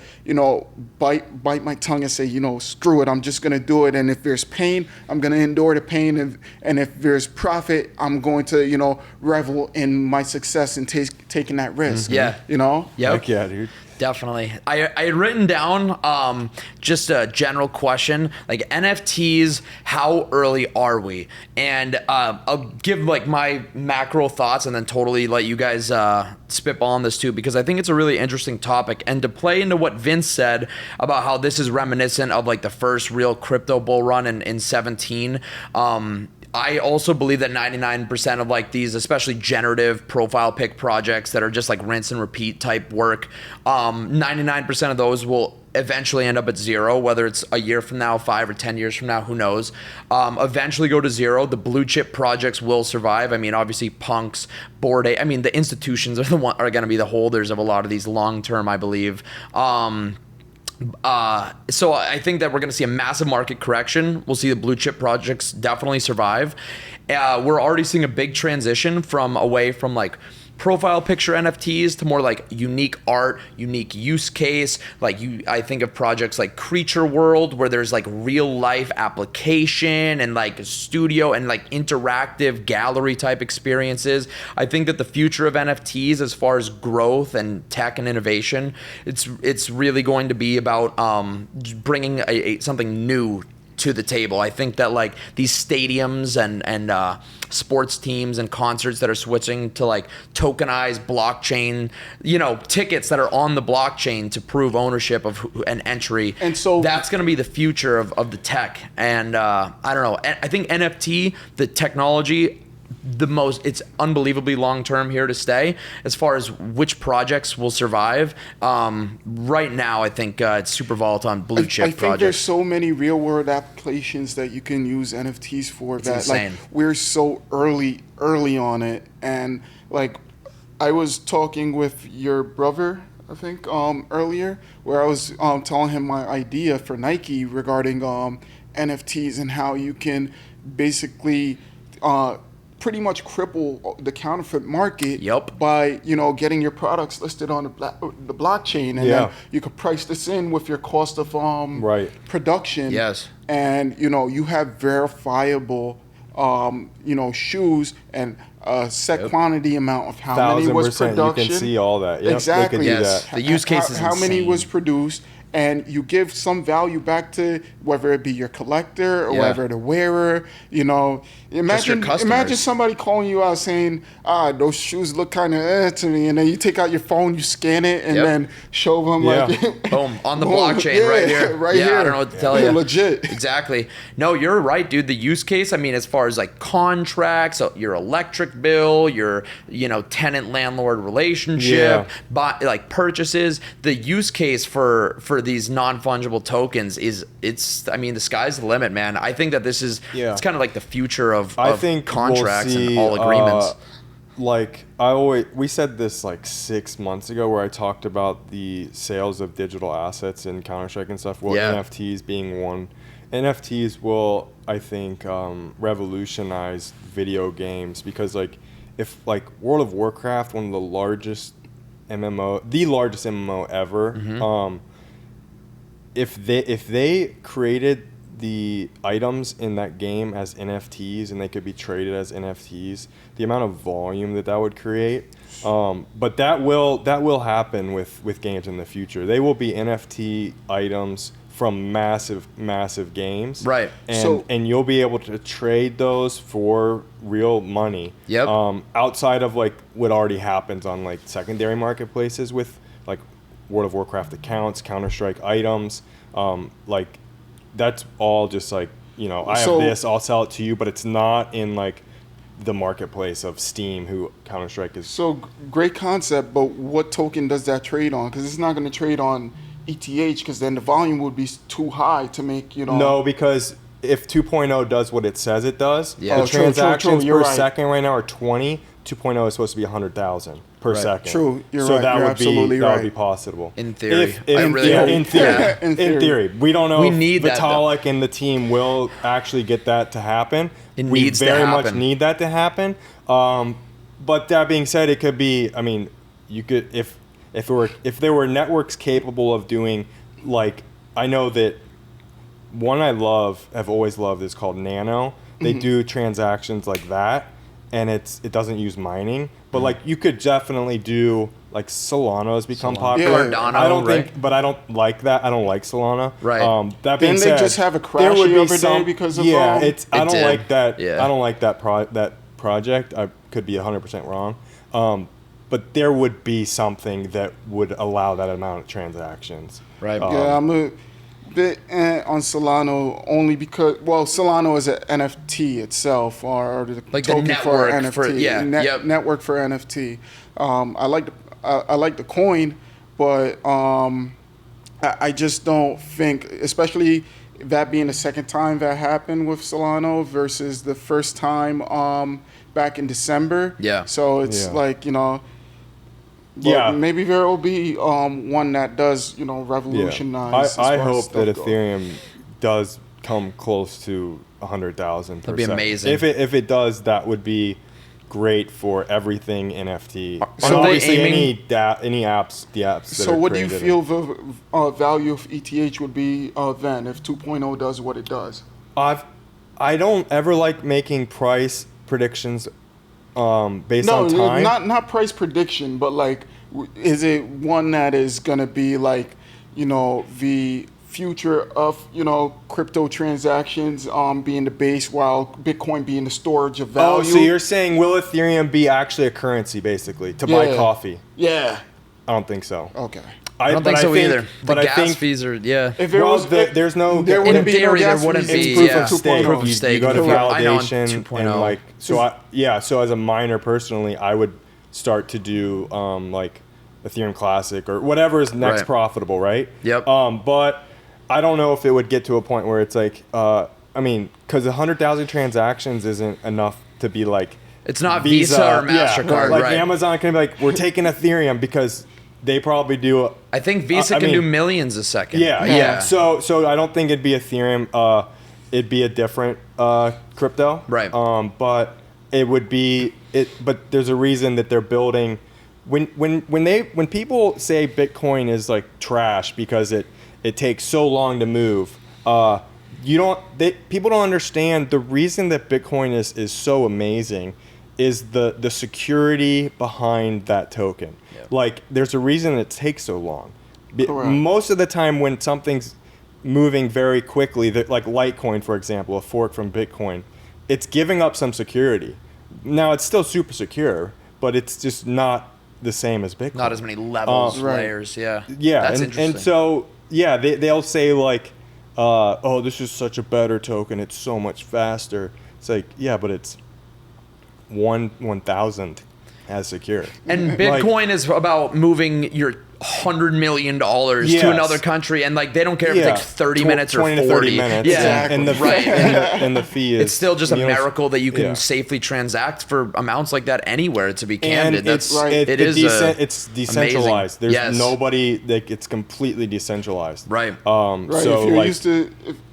[SPEAKER 3] bite my tongue and say, screw it, I'm just gonna do it. And if there's pain, I'm gonna endure the pain, and if there's profit, I'm going to, revel in my success and taking that risk.
[SPEAKER 2] Yeah.
[SPEAKER 3] Yep.
[SPEAKER 1] Heck yeah, dude.
[SPEAKER 2] Definitely. I had written down just a general question, like NFTs, how early are we? And I'll give my macro thoughts and then totally let you guys spitball on this too, because I think it's a really interesting topic. And to play into what Vince said about how this is reminiscent of the first real crypto bull run in 17, I also believe that 99% of these, especially generative profile pic projects that are just rinse and repeat type work, 99% of those will eventually end up at zero, whether it's a year from now, 5 or 10 years from now, who knows. Eventually go to zero. The blue chip projects will survive. I mean, obviously punks, Bored Ape. I mean, the institutions are going to be the holders of a lot of these long term, I believe. So I think that we're going to see a massive market correction. We'll see the blue chip projects definitely survive. We're already seeing a big transition away from profile picture NFTs to more unique art, unique use case. I think of projects like Creature World, where there's real life application and studio and interactive gallery type experiences. I think that the future of NFTs, as far as growth and tech and innovation, it's really going to be about bringing something new to the table. I think that these stadiums and sports teams and concerts that are switching to tokenized blockchain, tickets that are on the blockchain to prove ownership of an entry. And so that's going to be the future of the tech. And I don't know. I think NFT, the technology, it's unbelievably long term here to stay. As far as which projects will survive, right now I think it's super volatile on blue chip projects.
[SPEAKER 3] I think there's so many real world applications that you can use NFTs for. It's insane. We're so early on it, and I was talking with your brother, I think, earlier, where I was telling him my idea for Nike regarding NFTs and how you can basically pretty much cripple the counterfeit market.
[SPEAKER 2] Yep.
[SPEAKER 3] By getting your products listed on the blockchain, and then you could price this in with your cost of production.
[SPEAKER 2] Yes.
[SPEAKER 3] And you have verifiable shoes and a set quantity amount of how many was production.
[SPEAKER 1] You can see all that. Yep.
[SPEAKER 3] Exactly.
[SPEAKER 1] They could do that.
[SPEAKER 2] The use case is
[SPEAKER 3] how many
[SPEAKER 2] insane.
[SPEAKER 3] was produced. And you give some value back to whether it be your collector or whether the wearer. Imagine somebody calling you out saying, those shoes look kind of to me, and then you take out your phone, you scan it, and then show them
[SPEAKER 2] boom, on the blockchain right here.
[SPEAKER 3] Right here.
[SPEAKER 2] I don't know what to tell you.
[SPEAKER 3] Legit.
[SPEAKER 2] Exactly. No, you're right, dude. The use case, I mean, as far as contracts, your electric bill, your tenant landlord relationship, purchases, the use case for these non-fungible tokens the sky's the limit, man. I think that this is it's kind of the future of contracts and all agreements.
[SPEAKER 1] We said this 6 months ago, where I talked about the sales of digital assets in Counter-Strike and stuff. NFTs being one. NFTs will, I think, revolutionize video games, because if World of Warcraft, one of the largest MMO ever, if they created the items in that game as NFTs and they could be traded as NFTs, the amount of volume that would create. But that will happen with games in the future. They will be NFT items from massive games.
[SPEAKER 2] Right.
[SPEAKER 1] And you'll be able to trade those for real money.
[SPEAKER 2] Yep.
[SPEAKER 1] Outside of what already happens on secondary marketplaces with World of Warcraft accounts, Counter-Strike items, that's all just I have this, I'll sell it to you, but it's not in like the marketplace of Steam, who Counter-Strike is.
[SPEAKER 3] So great concept, but what token does that trade on? Because it's not going to trade on ETH, because then the volume would be too high to make,
[SPEAKER 1] No, because if 2.0 does what it says it does,
[SPEAKER 2] the
[SPEAKER 1] transactions per second right now are 20. 2.0 is supposed to be 100,000 per second.
[SPEAKER 3] True,
[SPEAKER 1] so that would be possible.
[SPEAKER 2] In theory.
[SPEAKER 1] In theory. We don't know if Vitalik and the team will actually get that to happen. We very much need that to happen. But that being said, it could be, you could, if there were networks capable of doing, like, I know that one have always loved is called Nano. They do transactions like that, and it doesn't use mining, but like you could definitely do, like, Solana's become popular.
[SPEAKER 2] Cardano,
[SPEAKER 1] I don't think, but I don't like that. I don't like Solana.
[SPEAKER 2] Right.
[SPEAKER 1] That being said,
[SPEAKER 3] they just have a crash the other day because of
[SPEAKER 1] I don't like that. I don't like that project. I could be 100% wrong. But there would be something that would allow that amount of transactions.
[SPEAKER 2] Right.
[SPEAKER 3] I'm a bit on Solana only because, Solana is an NFT itself, or the
[SPEAKER 2] like
[SPEAKER 3] token
[SPEAKER 2] the
[SPEAKER 3] for NFT. Network for NFT. I like the coin, but I just don't think, especially that being the second time that happened with Solana versus the first time back in December.
[SPEAKER 2] Yeah.
[SPEAKER 3] So it's maybe there will be one that does, revolutionize.
[SPEAKER 1] I hope that Ethereum does come close to 100,000 per second.
[SPEAKER 2] That'd be amazing.
[SPEAKER 1] If it does, that would be great for everything NFT.
[SPEAKER 2] So
[SPEAKER 1] obviously any apps, the apps.
[SPEAKER 3] So what do you feel the value of ETH would be then if 2.0 does what it does?
[SPEAKER 1] I don't ever like making price predictions based on time.
[SPEAKER 3] Not price prediction, but like, is it one that is gonna be like, the future of crypto transactions being the base while Bitcoin being the storage of value?
[SPEAKER 1] Oh, so you're saying will Ethereum be actually a currency basically to buy coffee?
[SPEAKER 3] Yeah.
[SPEAKER 1] I don't think so.
[SPEAKER 3] Okay.
[SPEAKER 2] I don't think so either. The gas fees are,
[SPEAKER 3] If there was,
[SPEAKER 1] there's no.
[SPEAKER 3] There wouldn't be no gas
[SPEAKER 2] wouldn't
[SPEAKER 3] fees.
[SPEAKER 2] be.
[SPEAKER 1] It's proof of stake. You go to validation and like so. So as a miner personally, I would start to do like Ethereum Classic or whatever is next profitable, right?
[SPEAKER 2] Yep.
[SPEAKER 1] But I don't know if it would get to a point where it's like, because 100,000 transactions isn't enough to be like.
[SPEAKER 2] It's not Visa or MasterCard,
[SPEAKER 1] like Amazon can be like, we're taking Ethereum because. They probably do.
[SPEAKER 2] I think Visa can do millions a second.
[SPEAKER 1] Yeah. So I don't think it'd be Ethereum. It'd be a different crypto.
[SPEAKER 2] Right.
[SPEAKER 1] But it would be it. But there's a reason that they're building. When people say Bitcoin is like trash because it takes so long to move. People don't understand the reason that Bitcoin is so amazing is the security behind that token. Like, there's a reason it takes so long. Most of the time when something's moving very quickly, like Litecoin, for example, a fork from Bitcoin, it's giving up some security. Now, it's still super secure, but it's just not the same as Bitcoin.
[SPEAKER 2] Not as many levels, layers,
[SPEAKER 1] Yeah,
[SPEAKER 2] that's interesting.
[SPEAKER 1] And so, they'll say, like, this is such a better token. It's so much faster. It's like, yeah, but it's 1,000 as secure.
[SPEAKER 2] And Bitcoin is about moving your $100 million to another country, and like they don't care if it takes 30 minutes or 40
[SPEAKER 1] to 30 minutes.
[SPEAKER 2] Yeah,
[SPEAKER 1] and the and the fee is.
[SPEAKER 2] It's still just a miracle that you can safely transact for amounts like that anywhere. To be candid,
[SPEAKER 1] it's decentralized.
[SPEAKER 2] Amazing.
[SPEAKER 1] There's nobody. Like, it's completely decentralized.
[SPEAKER 2] Right.
[SPEAKER 1] So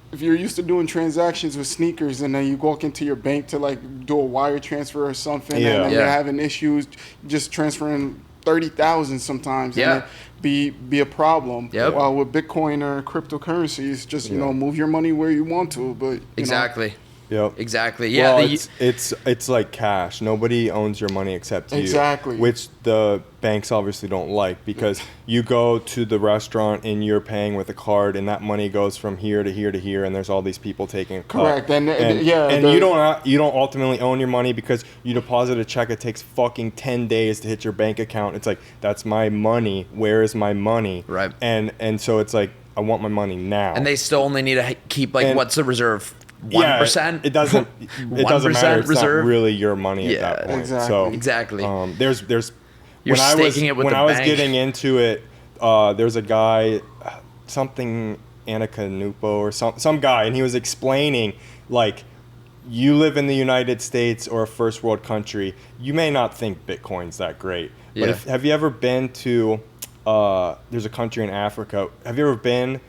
[SPEAKER 3] if you're used to doing transactions with sneakers and then you walk into your bank to like do a wire transfer or something, and then you're having issues just transferring 30,000 sometimes, and it be a problem. While with Bitcoin or cryptocurrencies, just move your money where you want to, but
[SPEAKER 2] exactly.
[SPEAKER 1] Yep.
[SPEAKER 2] Exactly. Yeah.
[SPEAKER 1] Well, it's like cash. Nobody owns your money except you.
[SPEAKER 3] Exactly.
[SPEAKER 1] Which the banks obviously don't like, because you go to the restaurant and you're paying with a card, and that money goes from here to here to here, and there's all these people taking a cut.
[SPEAKER 3] Correct. And
[SPEAKER 1] you don't ultimately own your money because you deposit a check. It takes fucking 10 days to hit your bank account. It's like, that's my money. Where is my money?
[SPEAKER 2] Right.
[SPEAKER 1] And so it's like, I want my money now.
[SPEAKER 2] And they still only need to keep, like, what's the reserve? 1%.
[SPEAKER 1] It doesn't matter. It's
[SPEAKER 2] reserve.
[SPEAKER 1] Not really your money at that point.
[SPEAKER 3] Exactly.
[SPEAKER 1] So
[SPEAKER 2] Exactly.
[SPEAKER 1] There's
[SPEAKER 2] You're
[SPEAKER 1] when I was
[SPEAKER 2] bank.
[SPEAKER 1] getting into it, there's a guy, something Anakanupo or some guy, and he was explaining, like, you live in the United States or a first world country, you may not think Bitcoin's that great. But have you ever been to, there's a country in Africa, have you ever been,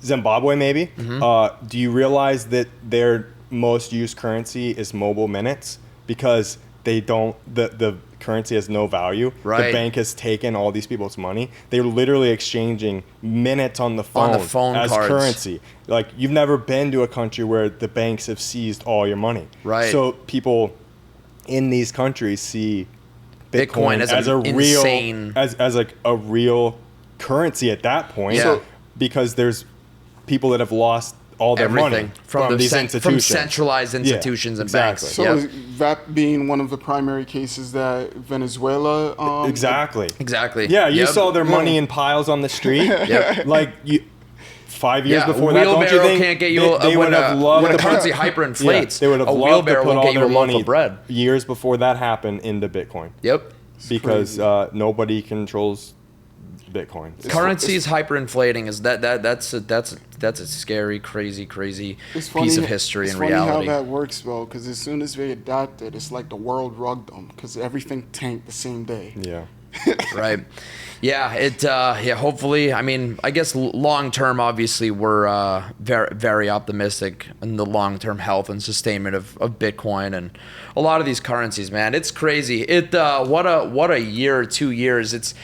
[SPEAKER 1] Zimbabwe maybe? Mm-hmm. Do you realize that their most used currency is mobile minutes? Because they don't, the currency has no value.
[SPEAKER 2] Right.
[SPEAKER 1] The bank has taken all these people's money. They're literally exchanging minutes on the phone as
[SPEAKER 2] cards.
[SPEAKER 1] Currency. Like, you've never been to a country where the banks have seized all your money.
[SPEAKER 2] Right.
[SPEAKER 1] So people in these countries see Bitcoin as a
[SPEAKER 2] insane,
[SPEAKER 1] real, as like a real currency at that point.
[SPEAKER 2] Yeah.
[SPEAKER 1] Because there's people that have lost all their money from these institutions.
[SPEAKER 2] From centralized institutions and banks.
[SPEAKER 3] So is that being one of the primary cases that Venezuela...
[SPEAKER 1] Exactly.
[SPEAKER 2] Yeah,
[SPEAKER 1] you saw their money in piles on the street. Like, 5 years before that, don't you think?
[SPEAKER 2] Can't get you
[SPEAKER 1] they would have loved
[SPEAKER 2] when a currency hyperinflates.
[SPEAKER 1] They would have loved to put all their money
[SPEAKER 2] bread
[SPEAKER 1] years before that happened into Bitcoin.
[SPEAKER 2] Yep.
[SPEAKER 1] Because nobody controls Bitcoin.
[SPEAKER 2] Currency is hyperinflating. That's a scary, crazy piece of history and reality.
[SPEAKER 3] It's funny how that works, though, because as soon as they adapted, it's like the world rugged them, because everything tanked the same day.
[SPEAKER 1] Yeah.
[SPEAKER 2] Right. Yeah. Hopefully, I mean, I guess long term, obviously, we're very, very optimistic in the long term health and sustainment of Bitcoin and a lot of these currencies. Man, it's crazy. What a year or 2 years. It's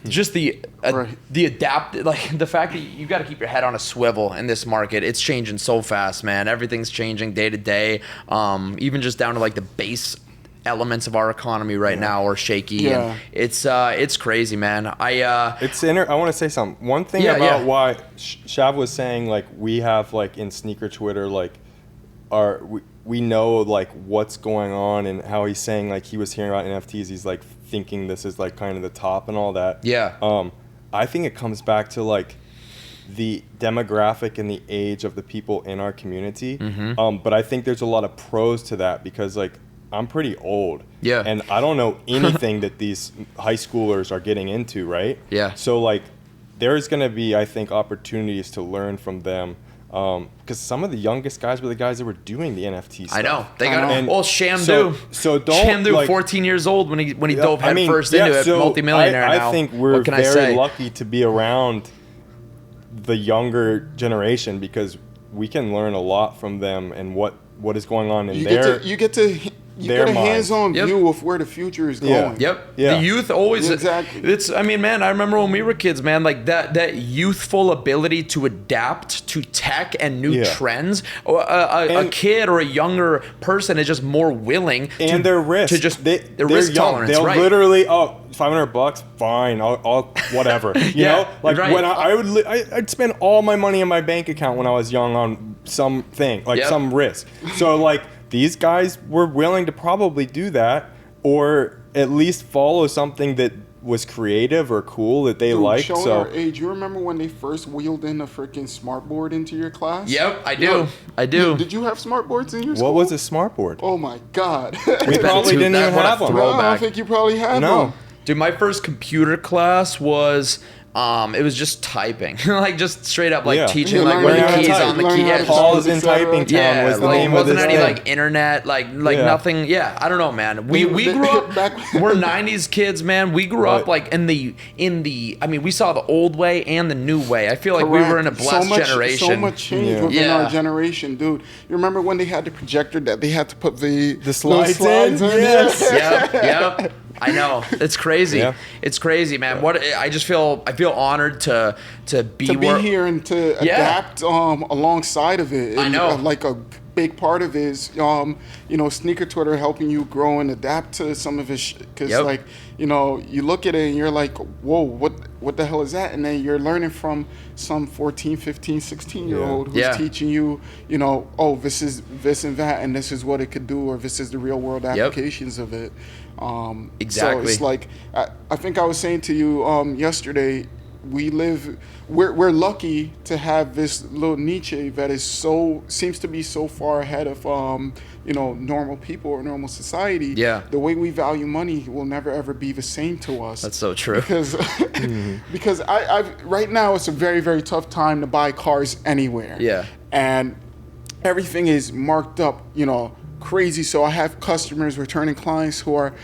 [SPEAKER 2] just the the fact that you got to keep your head on a swivel in this market. It's changing so fast, man. Everything's changing day to day. Even just down to like the base elements of our economy right now are shaky.
[SPEAKER 3] Yeah.
[SPEAKER 2] And it's crazy, man. I
[SPEAKER 1] want to say something. One thing about why Shav was saying, like, we have, like, in sneaker Twitter, like, we know, like, what's going on, and how he's saying, like, he was hearing about NFTs, he's like thinking this is like kind of the top and all that. I think it comes back to, like, the demographic and the age of the people in our community. But I think there's a lot of pros to that, because, like, I'm pretty old. And I don't know anything that these high schoolers are getting into, right? So, like, there's going to be, I think, opportunities to learn from them. Because some of the youngest guys were the guys that were doing the NFT stuff.
[SPEAKER 2] I know. They got it. Well,
[SPEAKER 1] Shamdu. So don't,
[SPEAKER 2] Shamdu,
[SPEAKER 1] like,
[SPEAKER 2] 14 years old when he dove headfirst into it, multimillionaire now.
[SPEAKER 1] I think we're very lucky to be around the younger generation, because we can learn a lot from them and what is going on in
[SPEAKER 3] You get a hands-on view of where the future is going.
[SPEAKER 2] The youth always...
[SPEAKER 3] Exactly.
[SPEAKER 2] I mean, man, I remember when we were kids, man, like that youthful ability to adapt to tech and new trends. A kid or a younger person is just more willing
[SPEAKER 1] and their risk.
[SPEAKER 2] To just their risk
[SPEAKER 1] young.
[SPEAKER 2] tolerance.
[SPEAKER 1] They'll literally, $500, fine, I'll whatever. You know, like, when I'd spend all my money in my bank account when I was young on something, like some risk. So, like, these guys were willing to probably do that, or at least follow something that was creative or cool that they liked.
[SPEAKER 3] Showing our age, you remember when they first wheeled in a freaking smartboard into your class?
[SPEAKER 2] Yep, I do. I do.
[SPEAKER 3] Did you have smartboards in your school?
[SPEAKER 1] What was a smartboard?
[SPEAKER 3] Oh my God.
[SPEAKER 1] We probably didn't even have one.
[SPEAKER 3] No, I don't think you probably had one.
[SPEAKER 2] Dude, my first computer class was... it was just typing, like, just straight up, like, teaching, like, where the keys on the key.
[SPEAKER 1] Paul's in Typing Town was the name of this thing.
[SPEAKER 2] Wasn't any, like, internet, like nothing. Yeah, I don't know, man. We grew up. We're '90s kids, man. We grew up, like, in the. I mean, we saw the old way and the new way. I feel like we were in a blessed generation.
[SPEAKER 3] So much change within our generation, dude. You remember when they had the projector that they had to put the
[SPEAKER 1] slides in?
[SPEAKER 3] Yes.
[SPEAKER 2] Yep. I know, it's crazy. It's crazy, man. I feel honored to be
[SPEAKER 3] here and to adapt alongside of it.
[SPEAKER 2] I know,
[SPEAKER 3] like a big part of it is sneaker Twitter helping you grow and adapt to some of it, because like, you look at it and you're like, whoa, what the hell is that? And then you're learning from some 14, 15, 16-year-old who's teaching you, oh, this is this and that, and this is what it could do, or this is the real world applications of it.
[SPEAKER 2] Exactly.
[SPEAKER 3] So it's like, I think I was saying to you yesterday, we're lucky to have this little niche that seems to be so far ahead of normal people or normal society.
[SPEAKER 2] Yeah.
[SPEAKER 3] The way we value money will never ever be the same to us.
[SPEAKER 2] That's so true.
[SPEAKER 3] Because because I right now it's a very, very tough time to buy cars anywhere.
[SPEAKER 2] Yeah.
[SPEAKER 3] And everything is marked up, crazy. So I have customers, returning clients who are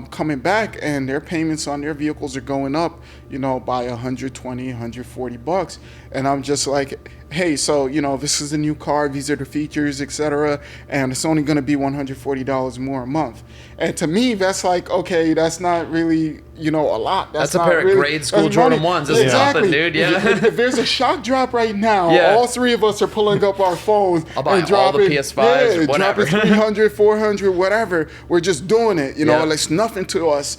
[SPEAKER 3] coming back, and their payments on their vehicles are going up, by $120, $140. And I'm just like, hey, so, this is a new car, these are the features, etc. And it's only going to be $140 more a month. And to me, that's like, okay, that's not really, a lot.
[SPEAKER 2] That's a pair of grade school Jordan 1s. That's
[SPEAKER 3] exactly.
[SPEAKER 2] nothing, dude. Yeah.
[SPEAKER 3] If there's a shock drop right now, all three of us are pulling up our phones
[SPEAKER 2] I'll buy
[SPEAKER 3] and dropping
[SPEAKER 2] all the PS5s or whatever.
[SPEAKER 3] dropping 300, 400, whatever. We're just doing it, it's nothing to us,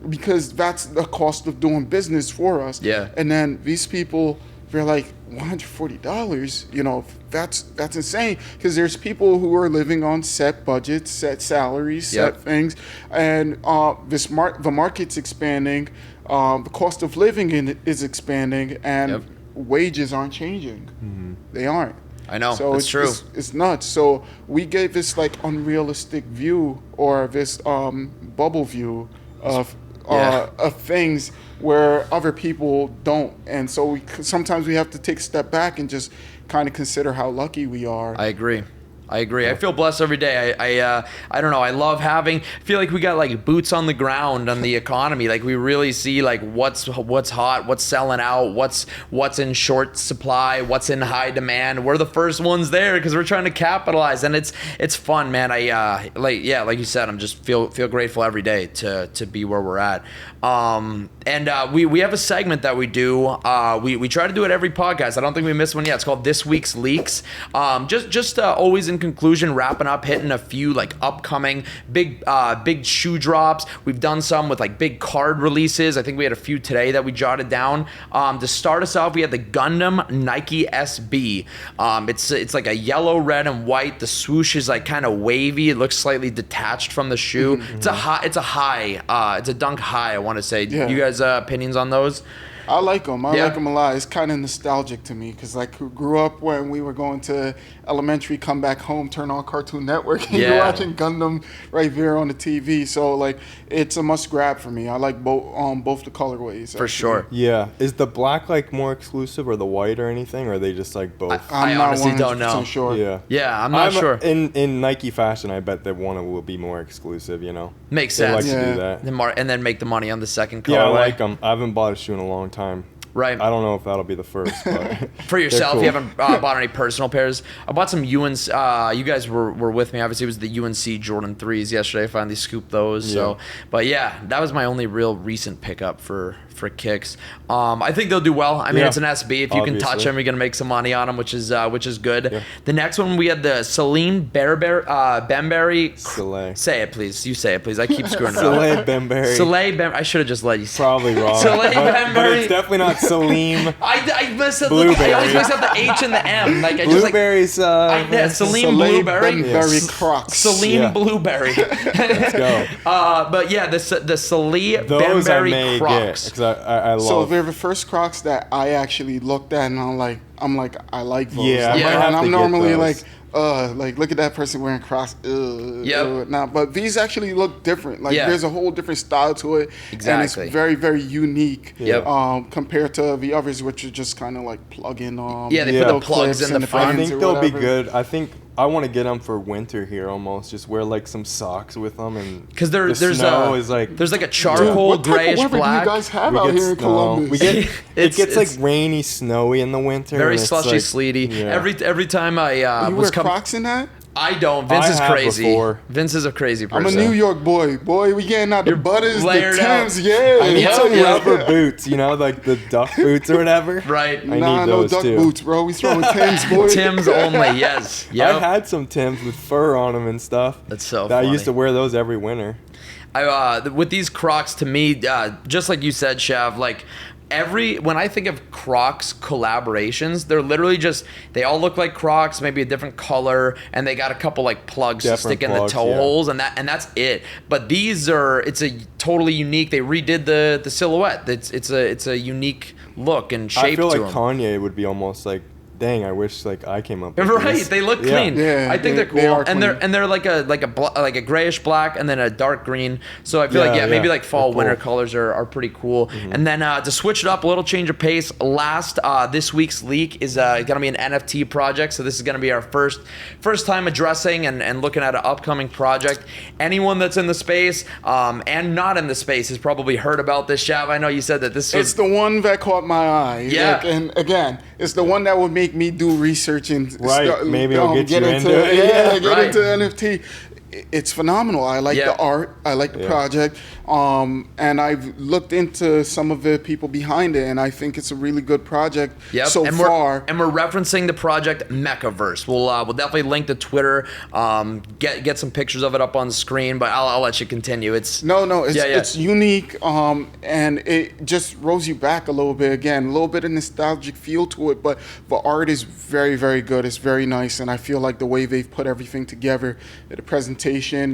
[SPEAKER 3] because that's the cost of doing business for us.
[SPEAKER 2] Yeah.
[SPEAKER 3] And then these people, they're like, $140, that's insane, because there's people who are living on set budgets, set salaries, set things, and the market's expanding, the cost of living is expanding, and wages aren't changing. Mm-hmm. They aren't.
[SPEAKER 2] I know,
[SPEAKER 3] so
[SPEAKER 2] it's true.
[SPEAKER 3] It's nuts. So we gave this like unrealistic view, or this bubble view of things where other people don't, and so sometimes we have to take a step back and just kind of consider how lucky we are.
[SPEAKER 2] I agree. I feel blessed every day. I don't know. I love I feel like we got like boots on the ground on the economy. Like we really see like what's hot, what's selling out, what's in short supply, what's in high demand. We're the first ones there because we're trying to capitalize, and it's fun, man. Like you said, I'm just feel grateful every day to be where we're at. We have a segment that we do. We try to do it every podcast. I don't think we missed one yet. It's called This Week's Leaks. Just always in conclusion, wrapping up, hitting a few like upcoming big shoe drops. We've done some with like big card releases. I think we had a few today that we jotted down. To start us off, we had the Gundam Nike SB. It's like a yellow, red, and white. The swoosh is like kind of wavy. It looks slightly detached from the shoe. Mm-hmm. It's a dunk high, I want to say. You guys opinions on those?
[SPEAKER 3] I like them. I like them a lot. It's kind of nostalgic to me because like grew up when we were going to elementary, come back home, turn on Cartoon Network, and you're watching Gundam right there on the TV. So like it's a must grab for me. I like both the colorways.
[SPEAKER 2] For sure.
[SPEAKER 1] Yeah. Is the black like more exclusive, or the white, or anything? Or are they just like both?
[SPEAKER 2] I honestly don't know.
[SPEAKER 3] Sure.
[SPEAKER 2] Yeah. I'm not sure.
[SPEAKER 1] In Nike fashion, I bet that one will be more exclusive.
[SPEAKER 2] Makes sense.
[SPEAKER 1] They like to do that.
[SPEAKER 2] And then make the money on the second colorway.
[SPEAKER 1] Yeah, I like them. I haven't bought a shoe in a long time.
[SPEAKER 2] Right.
[SPEAKER 1] I don't know if that'll be the first. But
[SPEAKER 2] for yourself,
[SPEAKER 1] cool.
[SPEAKER 2] You haven't bought any personal pairs. I bought some UNC. You guys were with me. Obviously, it was the UNC Jordan 3s yesterday. I finally scooped those. Yeah. So, but yeah, that was my only real recent pickup for kicks. I think they'll do well. I mean, it's an SB. If you can touch them, you're gonna make some money on them, which is good. Yeah. The next one, we had the Salehe Bembury.
[SPEAKER 1] Salehe.
[SPEAKER 2] Say it, please. You say it, please. I keep screwing it up.
[SPEAKER 1] Salehe Bembury.
[SPEAKER 2] Salehe Bembury. I should have just let you say it.
[SPEAKER 1] Probably wrong.
[SPEAKER 2] Salehe Bembury.
[SPEAKER 1] But it's definitely not Salim.
[SPEAKER 2] I messed up.
[SPEAKER 1] Blueberry.
[SPEAKER 2] I always mess up the H and the M. Like I
[SPEAKER 1] Blueberry's.
[SPEAKER 2] Salim Blueberry.
[SPEAKER 3] Bembury Crocs.
[SPEAKER 2] Salim Blueberry.
[SPEAKER 1] Let's go.
[SPEAKER 2] But yeah, the Salehe Bembury Crocs.
[SPEAKER 1] I love.
[SPEAKER 3] So they're the first Crocs that I actually looked at, and I'm like, I like those.
[SPEAKER 1] Yeah,
[SPEAKER 3] and I'm normally like look at that person wearing Crocs. Now, but these actually look different. Like there's a whole different style to it, and it's very, very unique. Compared to the others, which are just kind of like plug-in.
[SPEAKER 2] They put the plugs in the front.
[SPEAKER 1] I think they'll be good. I think I want to get them for winter here. Almost just wear like some socks with them, and
[SPEAKER 2] because there's like a charcoal grayish black.
[SPEAKER 3] What do you guys have out here in Columbus?
[SPEAKER 1] It gets like rainy, snowy in the winter.
[SPEAKER 2] Very slushy, sleety. Yeah. Every time I
[SPEAKER 3] you wear Crocs in that?
[SPEAKER 2] I don't. Vince is crazy.
[SPEAKER 1] Before.
[SPEAKER 2] Vince is a crazy person.
[SPEAKER 3] I'm a New York boy. Boy, we getting out the butters, the Timbs. Yeah.
[SPEAKER 1] I need some rubber boots, like the duck boots or whatever.
[SPEAKER 2] Right.
[SPEAKER 1] I need those
[SPEAKER 3] no duck boots, bro. We throwing Timbs, boy.
[SPEAKER 2] Timbs only, yes.
[SPEAKER 1] Yep. I had some Timbs with fur on them and stuff.
[SPEAKER 2] That's so funny.
[SPEAKER 1] I used to wear those every winter.
[SPEAKER 2] With these Crocs, to me, just like you said, Shav, like, when I think of Crocs collaborations, they're literally just, they all look like Crocs, maybe a different color, and they got a couple like plugs to stick in the toe holes, and that's it. But these are, it's a totally unique, they redid the silhouette. It's a unique look and shape.
[SPEAKER 1] I feel
[SPEAKER 2] to
[SPEAKER 1] like
[SPEAKER 2] them.
[SPEAKER 1] Kanye would be almost like, dang, I wish like I came up with
[SPEAKER 2] right,
[SPEAKER 1] these.
[SPEAKER 2] they look clean.
[SPEAKER 3] Yeah,
[SPEAKER 2] I think they're cool, they're like a grayish black and then a dark green. So I feel maybe like fall winter colors are pretty cool. And then to switch it up, a little change of pace. This week's leak is gonna be an NFT project. So this is gonna be our first time addressing and looking at an upcoming project. Anyone that's in the space and not in the space has probably heard about this. Shav, I know you said that this was...
[SPEAKER 3] It's the one that caught my eye.
[SPEAKER 2] Yeah.
[SPEAKER 3] And again, it's the one that would make me do research and
[SPEAKER 1] maybe I'll get you into
[SPEAKER 3] NFT. It's phenomenal. I like the art. I like the project. And I've looked into some of the people behind it, and I think it's a really good project so far.
[SPEAKER 2] And we're referencing the project Mechaverse. We'll definitely link the Twitter, get some pictures of it up on the screen, but I'll let you continue. It's
[SPEAKER 3] unique, and it just rolls you back a little bit. Again, a little bit of nostalgic feel to it, but the art is very, very good. It's very nice, and I feel like the way they've put everything together, the presentation.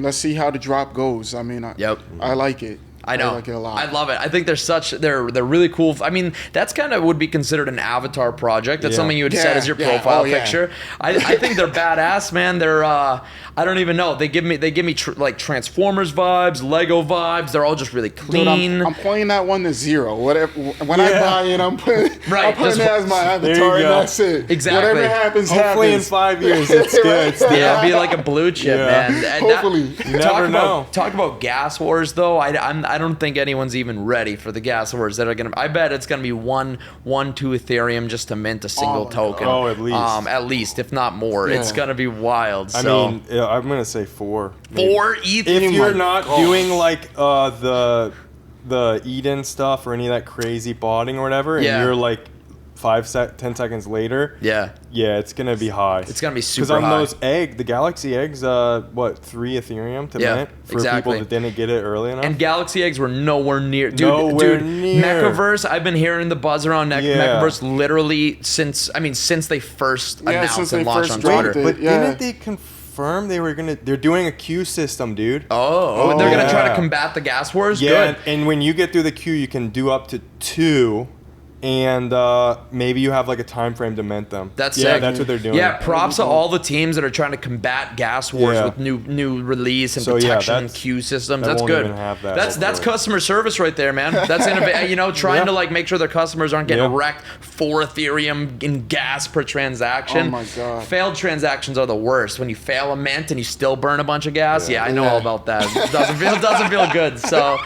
[SPEAKER 3] Let's see how the drop goes. I mean, I like it.
[SPEAKER 2] I know.
[SPEAKER 3] I like it a lot.
[SPEAKER 2] I love it. I think they're really cool. I mean, that's kind of would be considered an avatar project. That's something you would set as your profile picture. I think they're badass, man. They're I don't even know. They give me like Transformers vibes, Lego vibes. They're all just really clean.
[SPEAKER 3] Dude, I'm playing that one to zero. Whatever. When I buy it, I'm putting it as my avatar, and that's it.
[SPEAKER 2] Exactly.
[SPEAKER 3] Whatever happens,
[SPEAKER 1] hopefully in 5 years it's good.
[SPEAKER 2] Yeah, be like a blue chip, man.
[SPEAKER 3] Hopefully.
[SPEAKER 1] You never know.
[SPEAKER 2] Talk about gas wars, though. I don't think anyone's even ready for the gas wars that are gonna. I bet it's gonna be 1-2 Ethereum just to mint a single token.
[SPEAKER 1] Oh, at least.
[SPEAKER 2] At least, if not more. It's gonna be wild.
[SPEAKER 1] I mean, I'm gonna say 4.
[SPEAKER 2] 4 ETH.
[SPEAKER 1] If you're not doing like the Eden stuff or any of that crazy botting or whatever, and you're like 10 seconds later, it's gonna be high.
[SPEAKER 2] It's gonna be super
[SPEAKER 1] high.
[SPEAKER 2] Because
[SPEAKER 1] on those the Galaxy eggs, 3 Ethereum to mint for people that didn't get it early enough.
[SPEAKER 2] And Galaxy eggs were nowhere near. Dude,
[SPEAKER 1] near.
[SPEAKER 2] Mechaverse. I've been hearing the buzz around Mechaverse literally since they first announced and launched on Twitter.
[SPEAKER 1] But didn't they confirm they're doing a queue system, dude?
[SPEAKER 2] Oh, they're gonna try to combat the gas wars.
[SPEAKER 1] Yeah,
[SPEAKER 2] good.
[SPEAKER 1] And when you get through the queue, you can do up to 2. And maybe you have like a time frame to mint them.
[SPEAKER 2] That's sick.
[SPEAKER 1] That's what they're doing.
[SPEAKER 2] Yeah, props to all the teams that are trying to combat gas wars with new release and protection queue systems. That's good.
[SPEAKER 1] Even have
[SPEAKER 2] that's customer service right there, man. That's trying to like make sure their customers aren't getting wrecked 4 Ethereum in gas per transaction.
[SPEAKER 3] Oh my god.
[SPEAKER 2] Failed transactions are the worst. When you fail a mint and you still burn a bunch of gas. Yeah, I know all about that. It doesn't feel good. So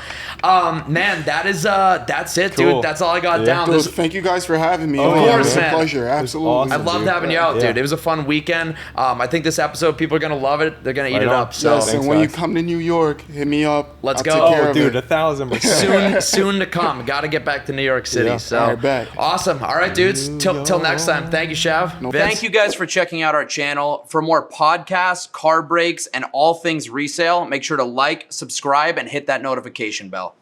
[SPEAKER 2] man, that's it, dude. That's all I got down.
[SPEAKER 3] Dude, thank you guys for having me.
[SPEAKER 2] Of course,
[SPEAKER 3] man. It's a pleasure. Absolutely.
[SPEAKER 1] Awesome,
[SPEAKER 2] I loved having you out, dude. It was a fun weekend. I think this episode, people are going to love it. They're going to eat it up. So
[SPEAKER 3] and when you come to New York, hit me up.
[SPEAKER 2] Let's
[SPEAKER 3] I'll
[SPEAKER 2] go.
[SPEAKER 3] Take care of
[SPEAKER 1] dude,
[SPEAKER 3] it.
[SPEAKER 1] 1,000%.
[SPEAKER 2] Soon to come. Got to get back to New York City. So
[SPEAKER 3] all right, back.
[SPEAKER 2] Awesome. All right, dudes. Till next time. Thank you, Shav. Thank you guys for checking out our channel. For more podcasts, car breaks, and all things resale, make sure to like, subscribe, and hit that notification bell.